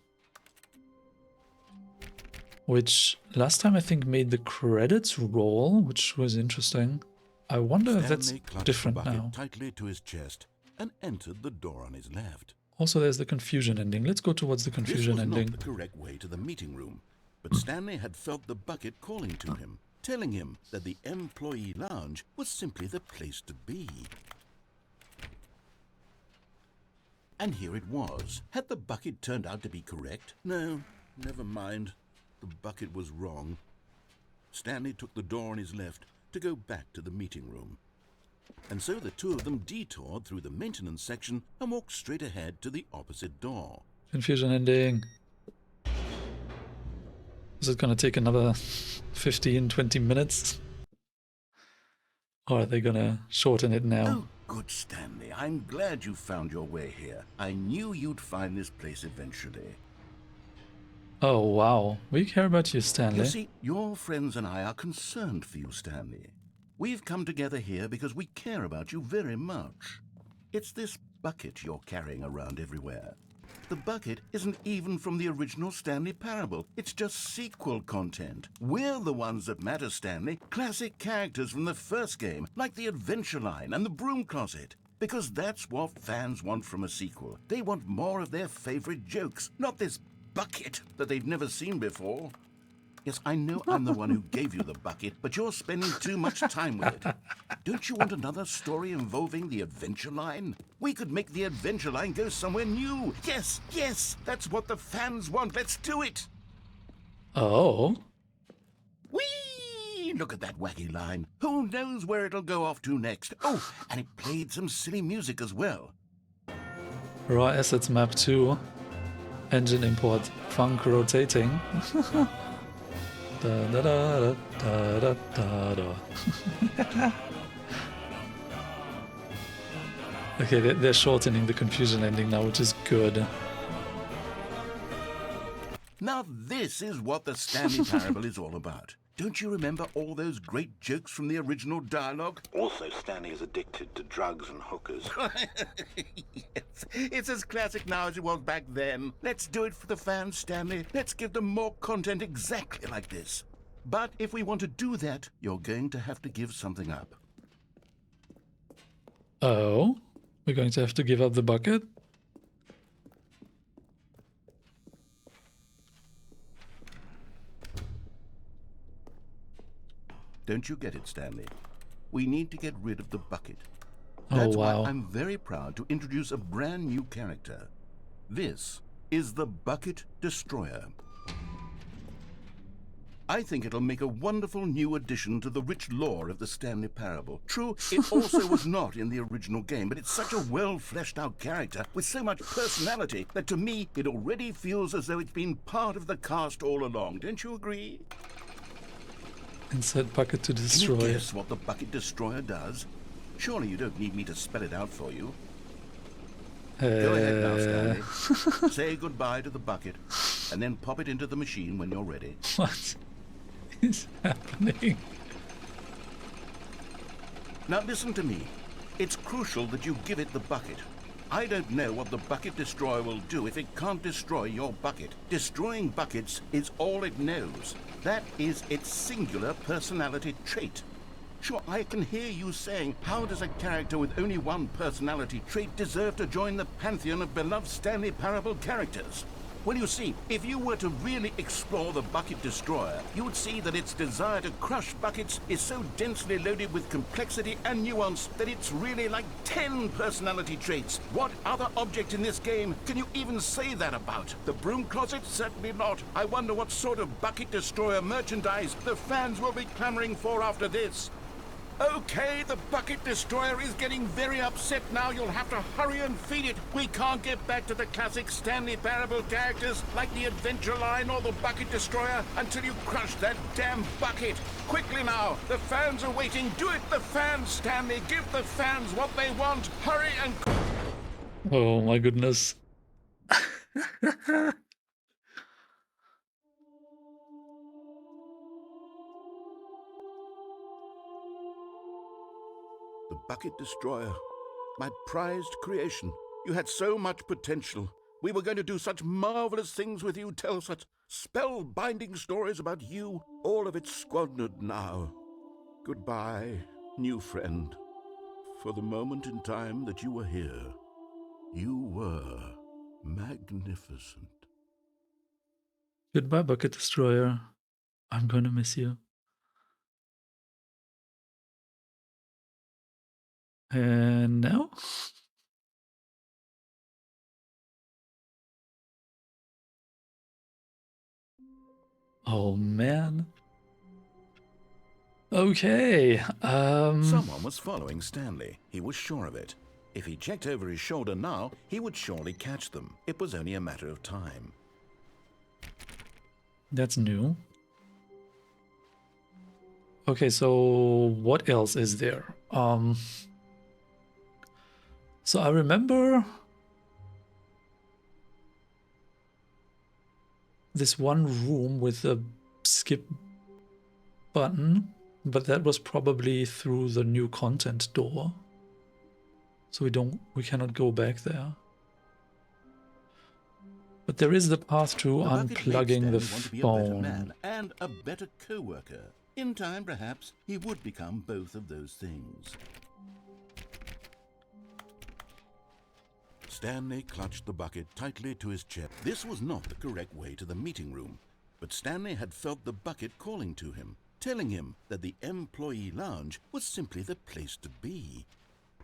which last time I think made the credits roll, which was interesting. I wonder if that's Stanley clutched different the bucket now. tightly to his chest and entered the door on his left. Also, there's the confusion ending. Let's go towards the This confusion was ending. not the correct way to the meeting room, but Stanley had felt the bucket calling to him, telling him that the employee lounge was simply the place to be. And here it was. Had the bucket turned out to be correct? No, never mind. The bucket was wrong. Stanley took the door on his left to go back to the meeting room. And so the two of them detoured through the maintenance section and walked straight ahead to the opposite door. Confusion ending. Is it gonna take another 15, 20 minutes? Or are they gonna shorten it now? Oh, good Stanley. I'm glad you found your way here. I knew you'd find this place eventually. Oh, wow. We care about you, You Stanley. see, your friends and I are concerned for you, Stanley. We've come together here because we care about you very much. It's this bucket you're carrying around everywhere. The bucket isn't even from the original Stanley Parable. It's just sequel content. We're the ones that matter, Stanley. Classic characters from the first game, like the Adventure Line and the Broom Closet. Because that's what fans want from a sequel. They want more of their favorite jokes, not this bucket that they've never seen before. Yes, I know I'm the one who gave you the bucket, but you're spending too much time with it. Don't you want another story involving the Adventure Line? We could make the Adventure Line go somewhere new. Yes, yes, that's what the fans want. Let's do it. Oh. Whee! Look at that wacky line. Who knows where it'll go off to next? Oh, and it played some silly music as well. Raw assets map 2. Engine import. Funk rotating. Da, da, da, da, da, da, da. Okay, they're shortening the confusion ending now, which is good. Now this is what the Stanley Parable is all about. Don't you remember all those great jokes from the original dialogue? Also, Stanley is addicted to drugs and hookers. Yes, it's as classic now as it was back then. Let's do it for the fans, Stanley. Let's give them more content exactly like this. But if we want to do that, you're going to have to give something up. Oh? We're going to have to give up the bucket? Don't you get it, Stanley? We need to get rid of the bucket. Oh, That's wow. why I'm very proud to introduce a brand new character. This is the Bucket Destroyer. I think it'll make a wonderful new addition to the rich lore of the Stanley Parable. True, it also was not in the original game, but it's such a well-fleshed-out character with so much personality that to me it already feels as though it's been part of the cast all along. Don't you agree? Insert bucket to Can you destroy. guess what the Bucket Destroyer does? Surely you don't need me to spell it out for you. Go ahead now, Stanley. Say goodbye to the bucket, and then pop it into the machine when you're ready. What is happening? Now listen to me. It's crucial that you give it the bucket. I don't know what the Bucket Destroyer will do if it can't destroy your bucket. Destroying buckets is all it knows. That is its singular personality trait. Sure, I can hear you saying, how does a character with only one personality trait deserve to join the pantheon of beloved Stanley Parable characters? Well, you see, if you were to really explore the Bucket Destroyer, you would see that its desire to crush buckets is so densely loaded with complexity and nuance that it's really like 10 personality traits. What other object in this game can you even say that about? The Broom Closet? Certainly not. I wonder what sort of Bucket Destroyer merchandise the fans will be clamoring for after this. Okay, the Bucket Destroyer is getting very upset now. You'll have to hurry and feed it. We can't get back to the classic Stanley Parable characters like the Adventure Line or the Bucket Destroyer until you crush that damn bucket. Quickly now, the fans are waiting. Do it, the fans, Stanley. Give the fans what they want. Hurry and... Oh my goodness. The Bucket Destroyer, my prized creation. You had so much potential. We were going to do such marvelous things with you, tell such spellbinding stories about you. All of it squandered now. Goodbye, new friend. For the moment in time that you were here, you were magnificent. Goodbye, Bucket Destroyer. I'm gonna miss you. And now? Oh man. Okay. Someone was following Stanley. He was sure of it. If he checked over his shoulder now, he would surely catch them. It was only a matter of time. That's new. Okay, so what else is there? So I remember this one room with a skip button, but that was probably through the new content door. So we cannot go back there. But there is the path to The bucket made unplugging the Stanley want to be a better phone. man and a better co-worker. In time, perhaps, he would become both of those things. Stanley clutched the bucket tightly to his chest. This was not the correct way to the meeting room, but Stanley had felt the bucket calling to him, telling him that the employee lounge was simply the place to be.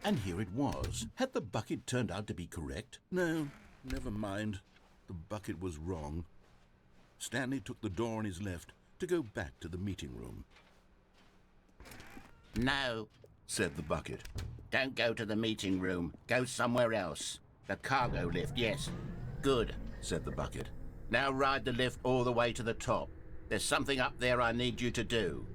And here it was. Had the bucket turned out to be correct? No, never mind. The bucket was wrong. Stanley took the door on his left to go back to the meeting room. No, said the bucket. Don't go to the meeting room. Go somewhere else. The cargo lift, yes. Good, said the bucket. Now ride the lift all the way to the top. There's something up there I need you to do.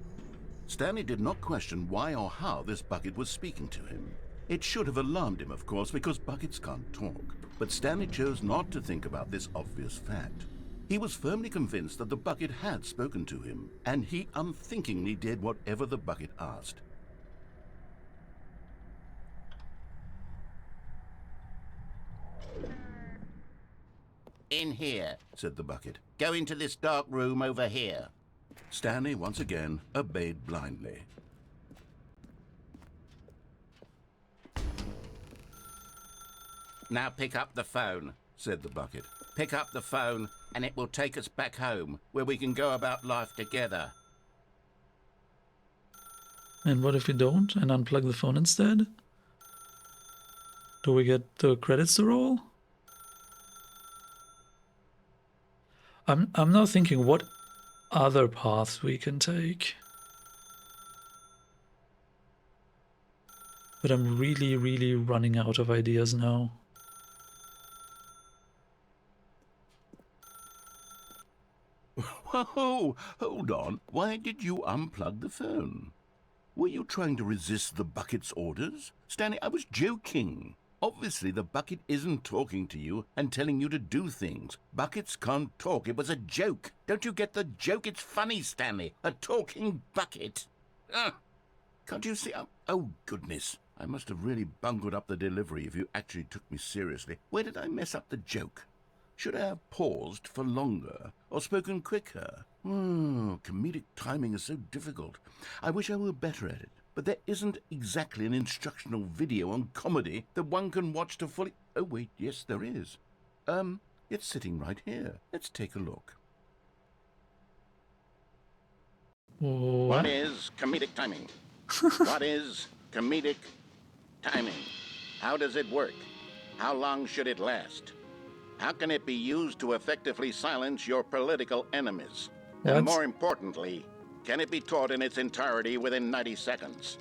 Stanley did not question why or how this bucket was speaking to him. It should have alarmed him, of course, because buckets can't talk. But Stanley chose not to think about this obvious fact. He was firmly convinced that the bucket had spoken to him, and he unthinkingly did whatever the bucket asked. In here, said the bucket. Go into this dark room over here. Stanley once again obeyed blindly. Now pick up the phone, said the bucket. Pick up the phone and it will take us back home, where we can go about life together. And what if we don't and unplug the phone instead? Do we get the credits to roll? I'm now thinking what other paths we can take. But I'm really running out of ideas now. Whoa, hold on. Why did you unplug the phone? Were you trying to resist the bucket's orders? Stanley, I was joking. Obviously, the bucket isn't talking to you and telling you to do things. Buckets can't talk. It was a joke. Don't you get the joke? It's funny, Stanley. A talking bucket. Can't you see? Oh, goodness. I must have really bungled up the delivery if you actually took me seriously. Where did I mess up the joke? Should I have paused for longer or spoken quicker? Comedic timing is so difficult. I wish I were better at it. But there isn't exactly an instructional video on comedy that one can watch to fully... Oh, wait, yes, there is. It's sitting right here. Let's take a look. What is comedic timing? What is comedic timing? How does it work? How long should it last? How can it be used to effectively silence your political enemies? And more importantly, can it be taught in its entirety within 90 seconds?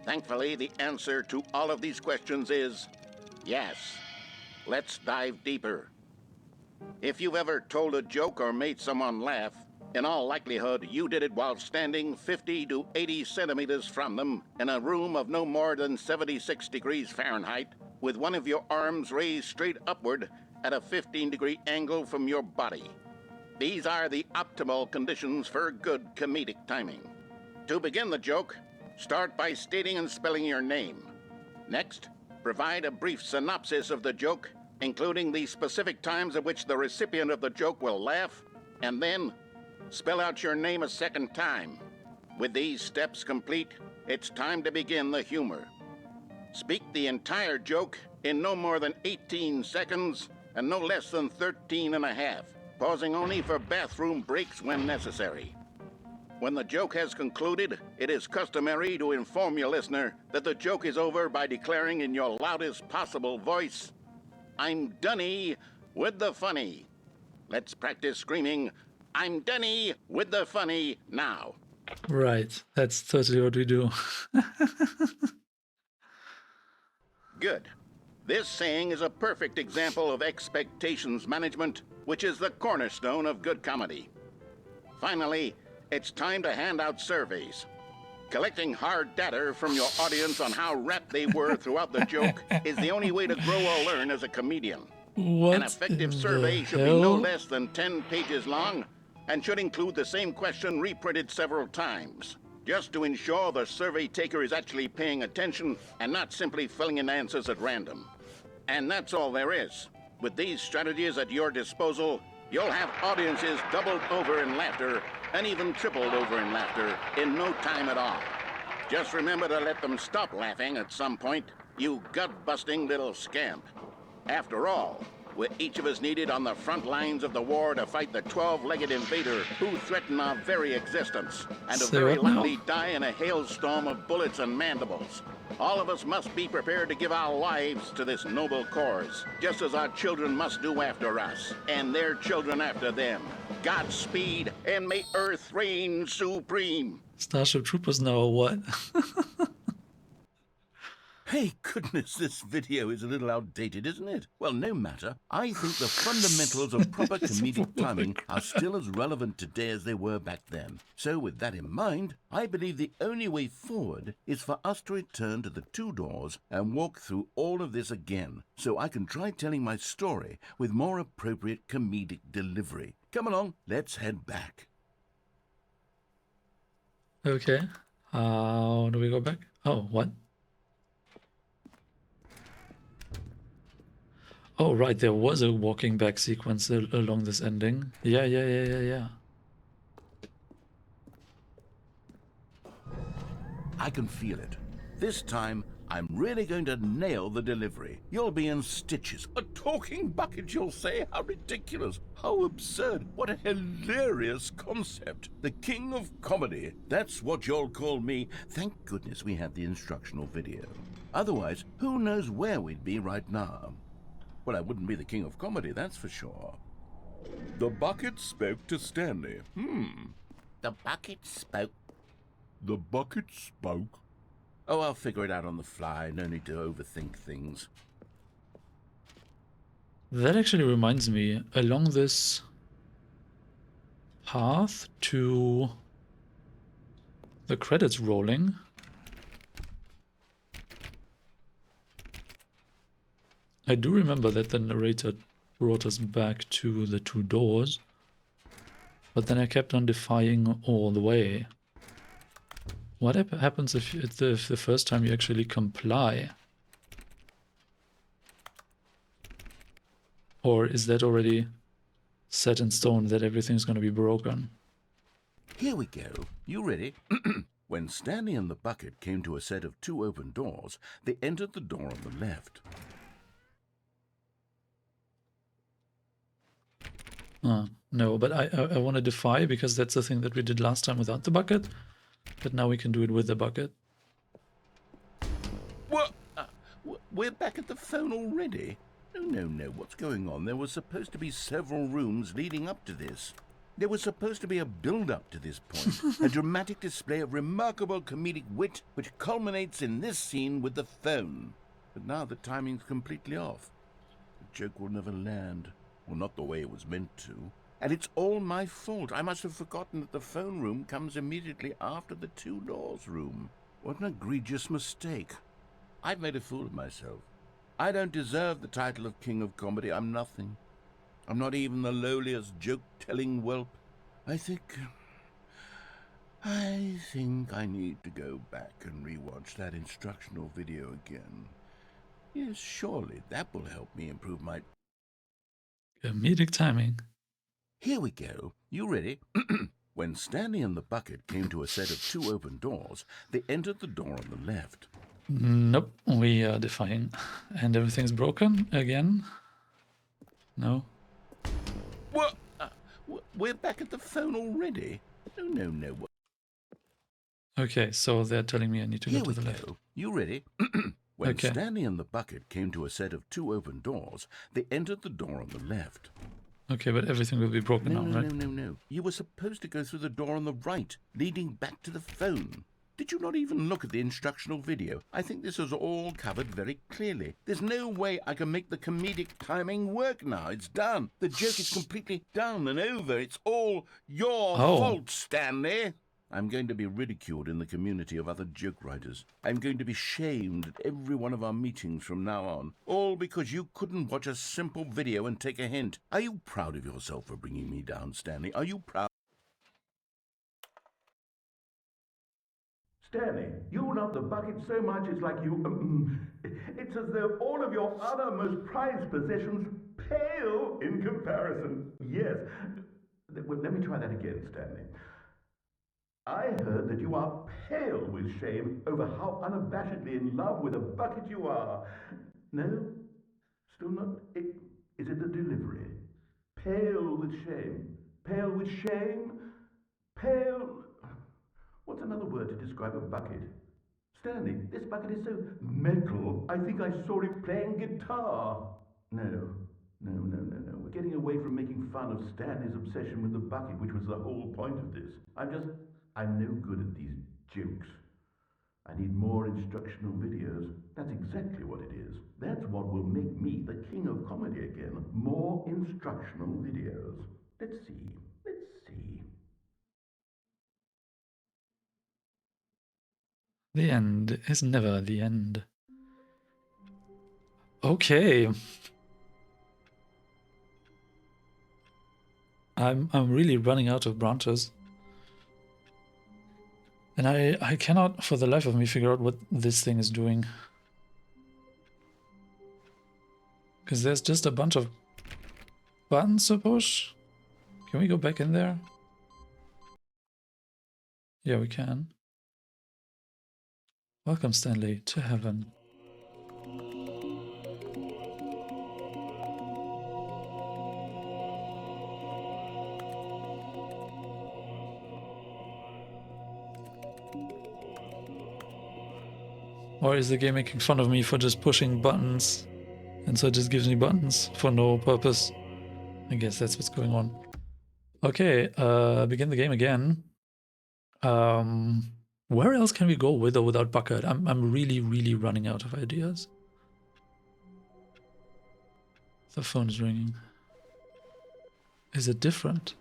Thankfully, the answer to all of these questions is yes. Let's dive deeper. If you've ever told a joke or made someone laugh, in all likelihood, you did it while standing 50 to 80 centimeters from them in a room of no more than 76 degrees Fahrenheit, with one of your arms raised straight upward at a 15-degree angle from your body. These are the optimal conditions for good comedic timing. To begin the joke, start by stating and spelling your name. Next, provide a brief synopsis of the joke, including the specific times at which the recipient of the joke will laugh, and then spell out your name a second time. With these steps complete, it's time to begin the humor. Speak the entire joke in no more than 18 seconds and no less than 13 and a half. Pausing only for bathroom breaks when necessary. When the joke has concluded, it is customary to inform your listener that the joke is over by declaring in your loudest possible voice, "I'm Dunny with the funny." Let's practice screaming, "I'm Dunny with the funny" now. Right, that's totally what we do. Good. This saying is a perfect example of expectations management, which is the cornerstone of good comedy. Finally, it's time to hand out surveys. Collecting hard data from your audience on how rapt they were throughout the joke is the only way to grow or learn as a comedian. What An effective in survey the should be no hell? less than 10 pages long and should include the same question reprinted several times, just to ensure the survey taker is actually paying attention and not simply filling in answers at random. And that's all there is. With these strategies at your disposal, you'll have audiences doubled over in laughter and even tripled over in laughter in no time at all. Just remember to let them stop laughing at some point, you gut-busting little scamp. After all, we're each of us needed on the front lines of the war to fight the 12-legged invader who threaten our very existence, and to Say very what now? likely die in a hailstorm of bullets and mandibles. All of us must be prepared to give our lives to this noble cause, just as our children must do after us, and their children after them. Godspeed, and may Earth reign supreme. Starship Troopers now or what? Hey, goodness, this video is a little outdated, isn't it? Well, no matter. I think the fundamentals of proper comedic timing are still as relevant today as they were back then. So with that in mind, I believe the only way forward is for us to return to the two doors and walk through all of this again, so I can try telling my story with more appropriate comedic delivery. Come along, let's head back. Okay. How do we go back? Oh, what? Oh, right, there was a walking back sequence along this ending. Yeah. I can feel it. This time, I'm really going to nail the delivery. You'll be in stitches. A talking bucket, you'll say? How ridiculous. How absurd. What a hilarious concept. The king of comedy. That's what you'll call me. Thank goodness we had the instructional video. Otherwise, who knows where we'd be right now. Well, I wouldn't be the king of comedy, that's for sure. The bucket spoke to Stanley. The bucket spoke? The bucket spoke? Oh, I'll figure it out on the fly. No need to overthink things. That actually reminds me, along this path to the credits rolling, I do remember that the narrator brought us back to the two doors, but then I kept on defying all the way. What happens if the first time you actually comply? Or is that already set in stone that everything's going to be broken? Here we go. You ready? When Stanley and the bucket came to a set of two open doors, they entered the door on the left. No, but I want to defy because that's the thing that we did last time without the bucket. But now we can do it with the bucket. What? We're back at the phone already? No. What's going on? There were supposed to be several rooms leading up to this. There was supposed to be a build-up to this point. A dramatic display of remarkable comedic wit which culminates in this scene with the phone. But now the timing's completely off. The joke will never land. Well, not the way it was meant to. And it's all my fault. I must have forgotten that the phone room comes immediately after the two doors room. What an egregious mistake. I've made a fool of myself. I don't deserve the title of King of Comedy. I'm nothing. I'm not even the lowliest joke-telling whelp. I think I need to go back and rewatch that instructional video again. Yes, surely that will help me improve my... Comedic timing. Here we go. You ready? When Stanley and the bucket came to a set of two open doors, they entered the door on the left. Nope, we are defying. And everything's broken again? No? What? We're back at the phone already? No. Okay, so they're telling me I need to Here go we to the go. left. You ready? When Okay. Stanley and the bucket came to a set of two open doors, they entered the door on the left. Okay, but everything will be broken now, right? No. You were supposed to go through the door on the right, leading back to the phone. Did you not even look at the instructional video? I think this is all covered very clearly. There's no way I can make the comedic timing work now. It's done. The joke is completely done and over. It's all your fault, Stanley. I'm going to be ridiculed in the community of other joke writers. I'm going to be shamed at every one of our meetings from now on, all because you couldn't watch a simple video and take a hint. Are you proud of yourself for bringing me down, Stanley? Are you proud? Stanley, you love the bucket so much it's like you... it's as though all of your other most prized possessions pale in comparison. Yes. Well, let me try that again, Stanley. I heard that you are pale with shame over how unabashedly in love with a bucket you are. No? Still not? Is it the delivery? Pale with shame. Pale with shame? Pale... What's another word to describe a bucket? Stanley, this bucket is so metal, I think I saw it playing guitar. No. We're getting away from making fun of Stanley's obsession with the bucket, which was the whole point of this. I'm no good at these jokes. I need more instructional videos. That's exactly what it is. That's what will make me the king of comedy again. More instructional videos. Let's see. The end is never the end. Okay. I'm really running out of branches. And I cannot for the life of me figure out what this thing is doing. Because there's just a bunch of buttons to push. Can we go back in there? Yeah, we can. Welcome, Stanley, to heaven. Or is the game making fun of me for just pushing buttons? And so it just gives me buttons for no purpose. I guess that's what's going on. Okay, begin the game again. Where else can we go with or without bucket? I'm really running out of ideas. The phone's ringing. Is it different?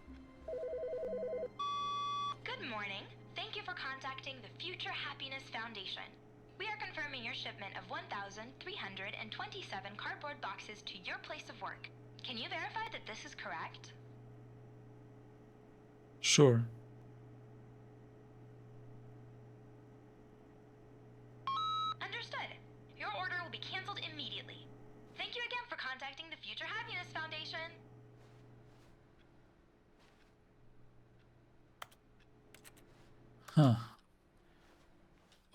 Good morning. Thank you for contacting the Future Happiness Foundation. We are confirming your shipment of 1,327 cardboard boxes to your place of work. Can you verify that this is correct? Sure. Understood. Your order will be canceled immediately. Thank you again for contacting the Future Happiness Foundation. Huh.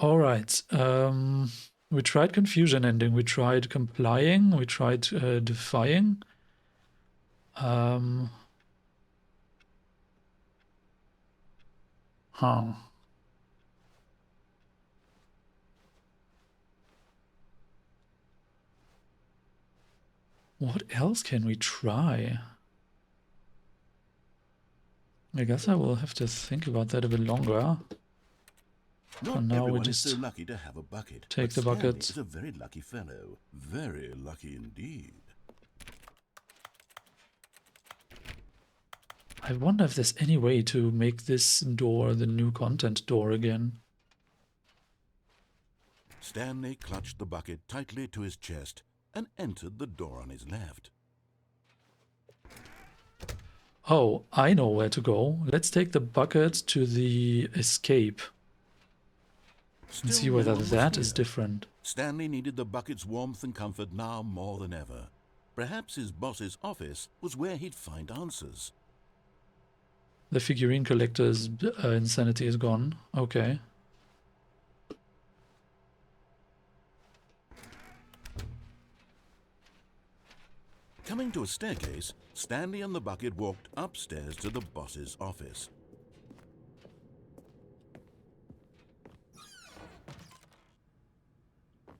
Alright. We tried confusion ending. We tried complying. We tried defying. Huh. What else can we try? I guess I will have to think about that a bit longer. Not now we everyone just is so lucky to have a bucket. take but the Stanley bucket. is a very lucky fellow. Very lucky indeed. I wonder if there's any way to make this door the new content door again. Stanley clutched the bucket tightly to his chest and entered the door on his left. Oh, I know where to go. Let's take the bucket to the escape and see Still whether no one was that is here. different. Stanley needed the bucket's warmth and comfort now more than ever. Perhaps his boss's office was where he'd find answers. The figurine collector's insanity is gone. Okay. Coming to a staircase, Stanley and the bucket walked upstairs to the boss's office.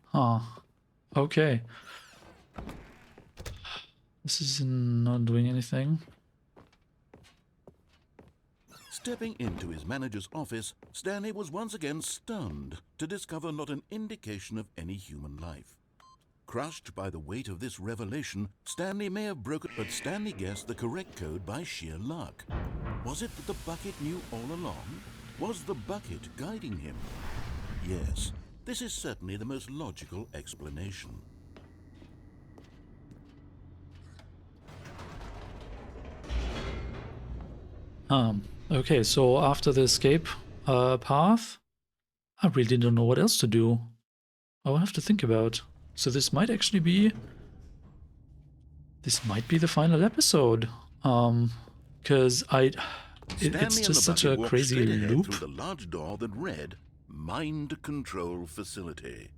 Huh. Okay. This is not doing anything. Stepping into his manager's office, Stanley was once again stunned to discover not an indication of any human life. Crushed by the weight of this revelation, Stanley may have broken, but Stanley guessed the correct code by sheer luck. Was it that the bucket knew all along? Was the bucket guiding him? Yes, this is certainly the most logical explanation. Okay, so after the escape path, I really don't know what else to do. I will have to think about. So this might actually be... This might be the final episode. Because it's just such a crazy loop. Through the large door that read, Mind Control Facility.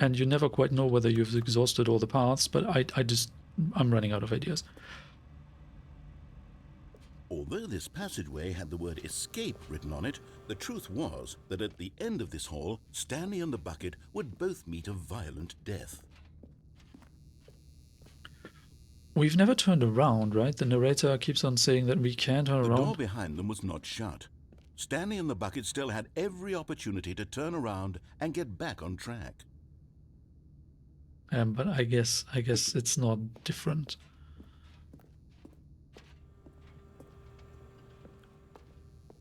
And you never quite know whether you've exhausted all the paths, but I'm running out of ideas. Although this passageway had the word escape written on it, the truth was that at the end of this hall, Stanley and the bucket would both meet a violent death. We've never turned around, right? The narrator keeps on saying that we can turn around. The door behind them was not shut. Stanley and the bucket still had every opportunity to turn around and get back on track. But I guess it's not different.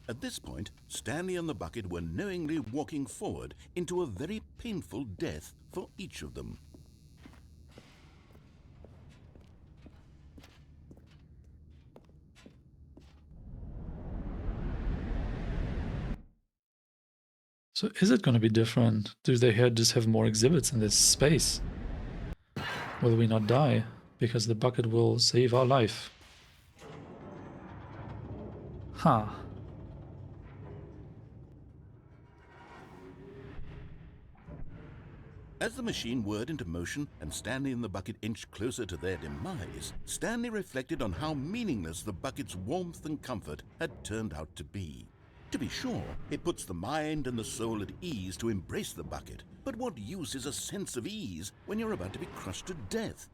At this point, Stanley and the bucket were knowingly walking forward into a very painful death for each of them. So is it going to be different? Do they just have more exhibits in this space? Will we not die? Because the bucket will save our life. Huh. As the machine whirred into motion and Stanley and the bucket inched closer to their demise, Stanley reflected on how meaningless the bucket's warmth and comfort had turned out to be. To be sure, it puts the mind and the soul at ease to embrace the bucket, but what use is a sense of ease when you're about to be crushed to death?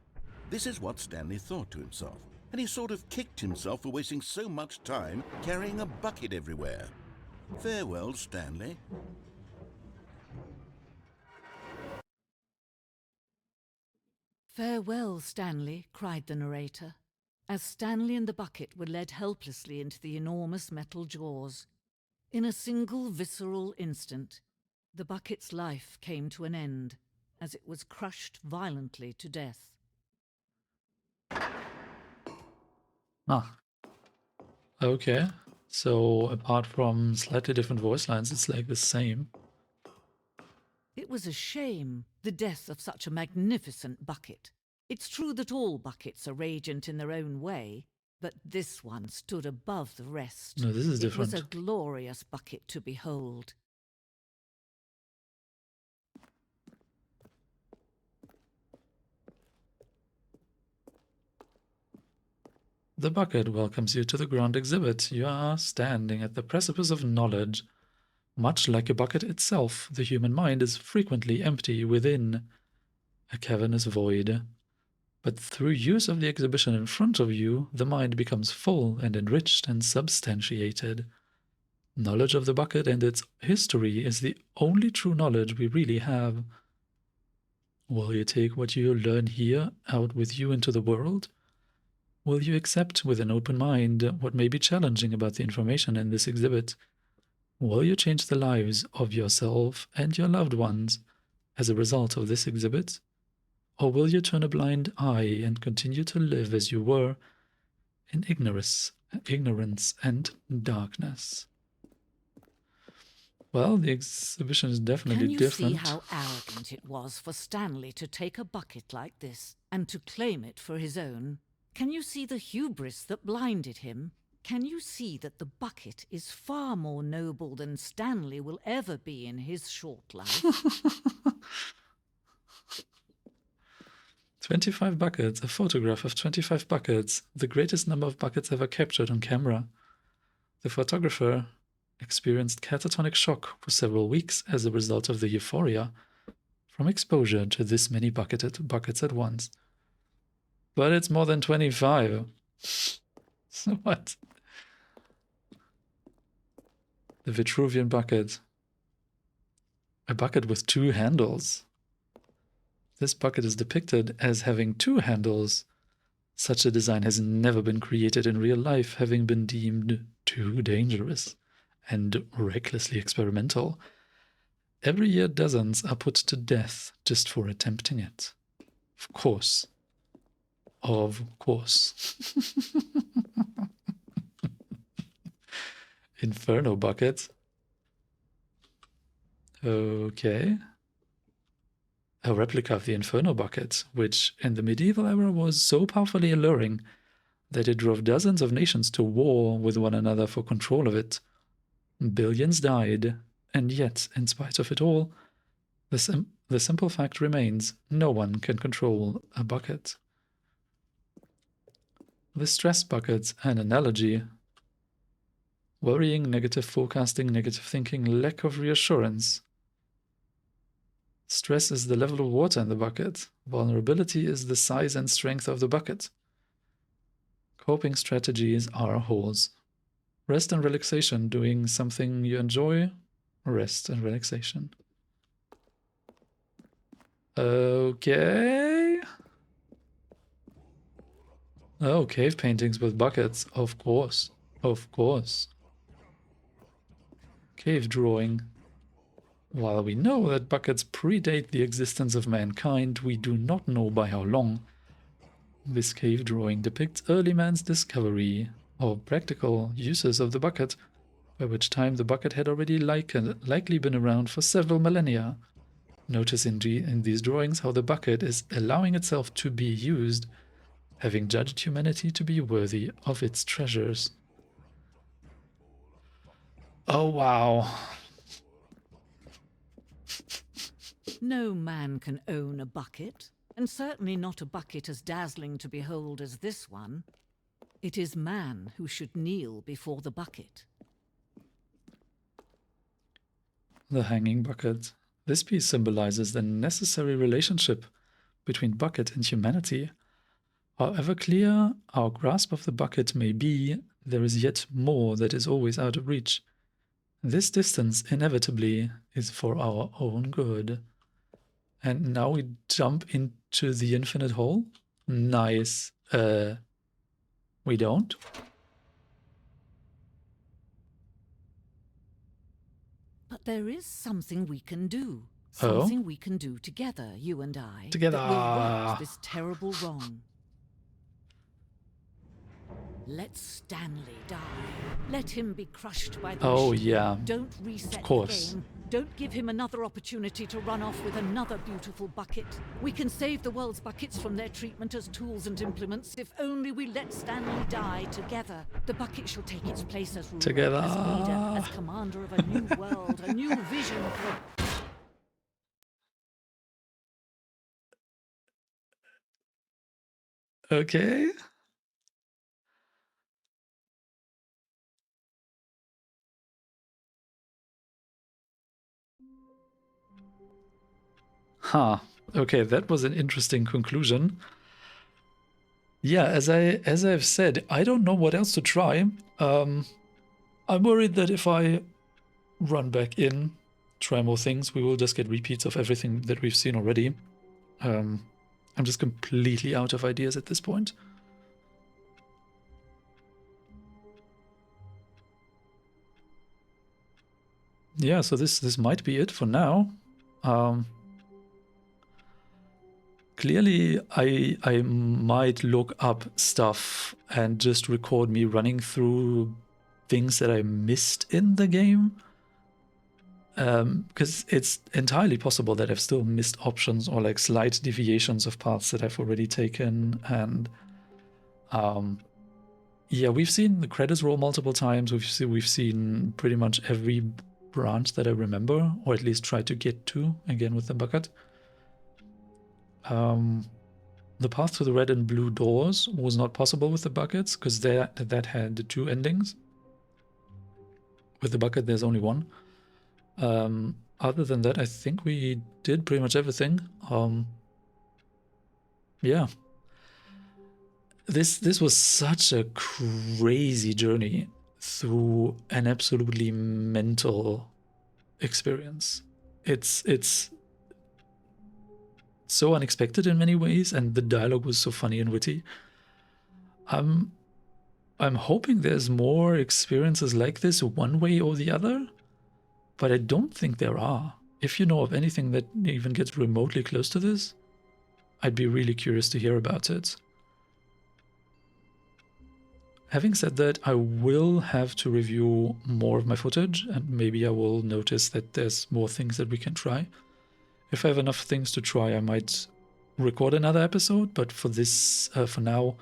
This is what Stanley thought to himself, and he sort of kicked himself for wasting so much time carrying a bucket everywhere. Farewell, Stanley. "Farewell, Stanley," cried the narrator, as Stanley and the bucket were led helplessly into the enormous metal jaws. In a single visceral instant, the bucket's life came to an end, as it was crushed violently to death. Ah. Okay. So apart from slightly different voice lines, it's like the same. It was a shame, the death of such a magnificent bucket. It's true that all buckets are radiant in their own way, but this one stood above the rest. No, this is different. It was a glorious bucket to behold. The bucket welcomes you to the ground exhibit. You are standing at the precipice of knowledge. Much like a bucket itself, the human mind is frequently empty within a cavernous void. But through use of the exhibition in front of you, the mind becomes full and enriched and substantiated. Knowledge of the bucket and its history is the only true knowledge we really have. Will you take what you learn here out with you into the world? Will you accept with an open mind what may be challenging about the information in this exhibit? Will you change the lives of yourself and your loved ones as a result of this exhibit? Or will you turn a blind eye and continue to live as you were in ignorance and darkness? Well, the exhibition is definitely different. Can you see how arrogant it was for Stanley to take a bucket like this and to claim it for his own? Can you see the hubris that blinded him? Can you see that the bucket is far more noble than Stanley will ever be in his short life? 25 buckets, a photograph of 25 buckets, the greatest number of buckets ever captured on camera. The photographer experienced catatonic shock for several weeks as a result of the euphoria from exposure to this many buckets at once. But it's more than 25. So what? The Vitruvian bucket. A bucket with 2 handles. This bucket is depicted as having 2 handles. Such a design has never been created in real life, having been deemed too dangerous and recklessly experimental. Every year dozens are put to death just for attempting it. Of course. Of course. Inferno bucket. Okay. A replica of the Inferno bucket, which in the medieval era was so powerfully alluring that it drove dozens of nations to war with one another for control of it. Billions died, and yet, in spite of it all, the simple fact remains no one can control a bucket. The stress bucket, an analogy. Worrying, negative forecasting, negative thinking, lack of reassurance. Stress is the level of water in the bucket. Vulnerability is the size and strength of the bucket. Coping strategies are holes. Rest and relaxation, doing something you enjoy. Rest and relaxation. Okay. Oh, cave paintings with buckets. Of course. Of course. Cave drawing. While we know that buckets predate the existence of mankind, we do not know by how long. This cave drawing depicts early man's discovery of practical uses of the bucket, by which time the bucket had already likely been around for several millennia. Notice in these drawings how the bucket is allowing itself to be used, having judged humanity to be worthy of its treasures. Oh, wow. No man can own a bucket, and certainly not a bucket as dazzling to behold as this one. It is man who should kneel before the bucket. The hanging bucket. This piece symbolizes the necessary relationship between bucket and humanity. However clear our grasp of the bucket may be, there is yet more that is always out of reach. This distance inevitably is for our own good. And now we jump into the infinite hole? Nice. We don't? But there is something we can do. Oh? Something we can do together, you and I. Together. That will right this terrible wrong. Let Stanley die. Let him be crushed by the Oh, machine. yeah. Don't reset Of course. the game. Don't give him another opportunity to run off with another beautiful bucket. We can save the world's buckets from their treatment as tools and implements if only we let Stanley die together. The bucket shall take its place as ruler, Together. as leader, as commander of a new world, a new vision for... Okay. Huh. Okay, that was an interesting conclusion. Yeah, as I've said, I don't know what else to try. I'm worried that if I run back in, try more things, we will just get repeats of everything that we've seen already. I'm just completely out of ideas at this point. Yeah, so this might be it for now. Clearly, I might look up stuff and just record me running through things that I missed in the game. Because it's entirely possible that I've still missed options or like slight deviations of paths that I've already taken. And yeah, we've seen the credits roll multiple times. We've seen pretty much every branch that I remember, or at least try to get to, again with the bucket. The path to the red and blue doors was not possible with the buckets, because that had the two endings. With the bucket, there's only one. Other than that, I think we did pretty much everything. Yeah. This was such a crazy journey through an absolutely mental experience. It's so unexpected in many ways, and the dialogue was so funny and witty. I'm hoping there's more experiences like this one way or the other, but I don't think there are. If you know of anything that even gets remotely close to this, I'd be really curious to hear about it. Having said that, I will have to review more of my footage, and maybe I will notice that there's more things that we can try. If I have enough things to try, I might record another episode, but for this, for now,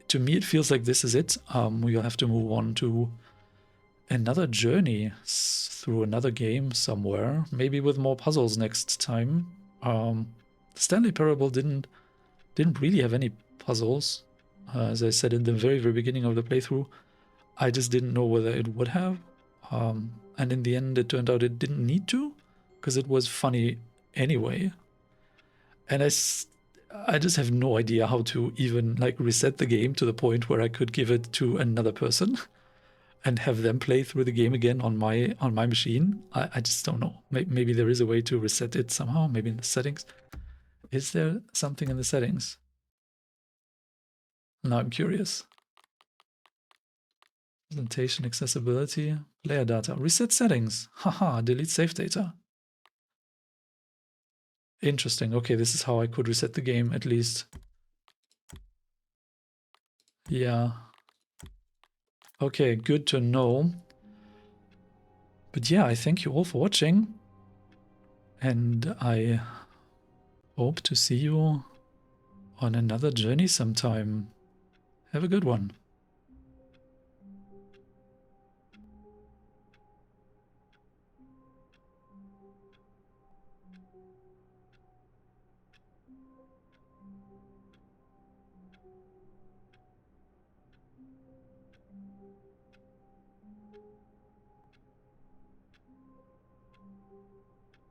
to me it feels like this is it. We'll have to move on to another journey through another game somewhere, maybe with more puzzles next time. Stanley Parable didn't really have any puzzles. As I said in the very, very beginning of the playthrough, I just didn't know whether it would have. And in the end, it turned out it didn't need to, because it was funny anyway. And I just have no idea how to even like reset the game to the point where I could give it to another person and have them play through the game again on my machine. I just don't know. Maybe there is a way to reset it somehow, maybe in the settings. Is there something in the settings? Now I'm curious. Presentation, accessibility, player data, reset settings. Haha, delete save data. Interesting. Okay, this is how I could reset the game at least. Yeah. Okay, good to know. But yeah, I thank you all for watching. And I hope to see you on another journey sometime. Have a good one.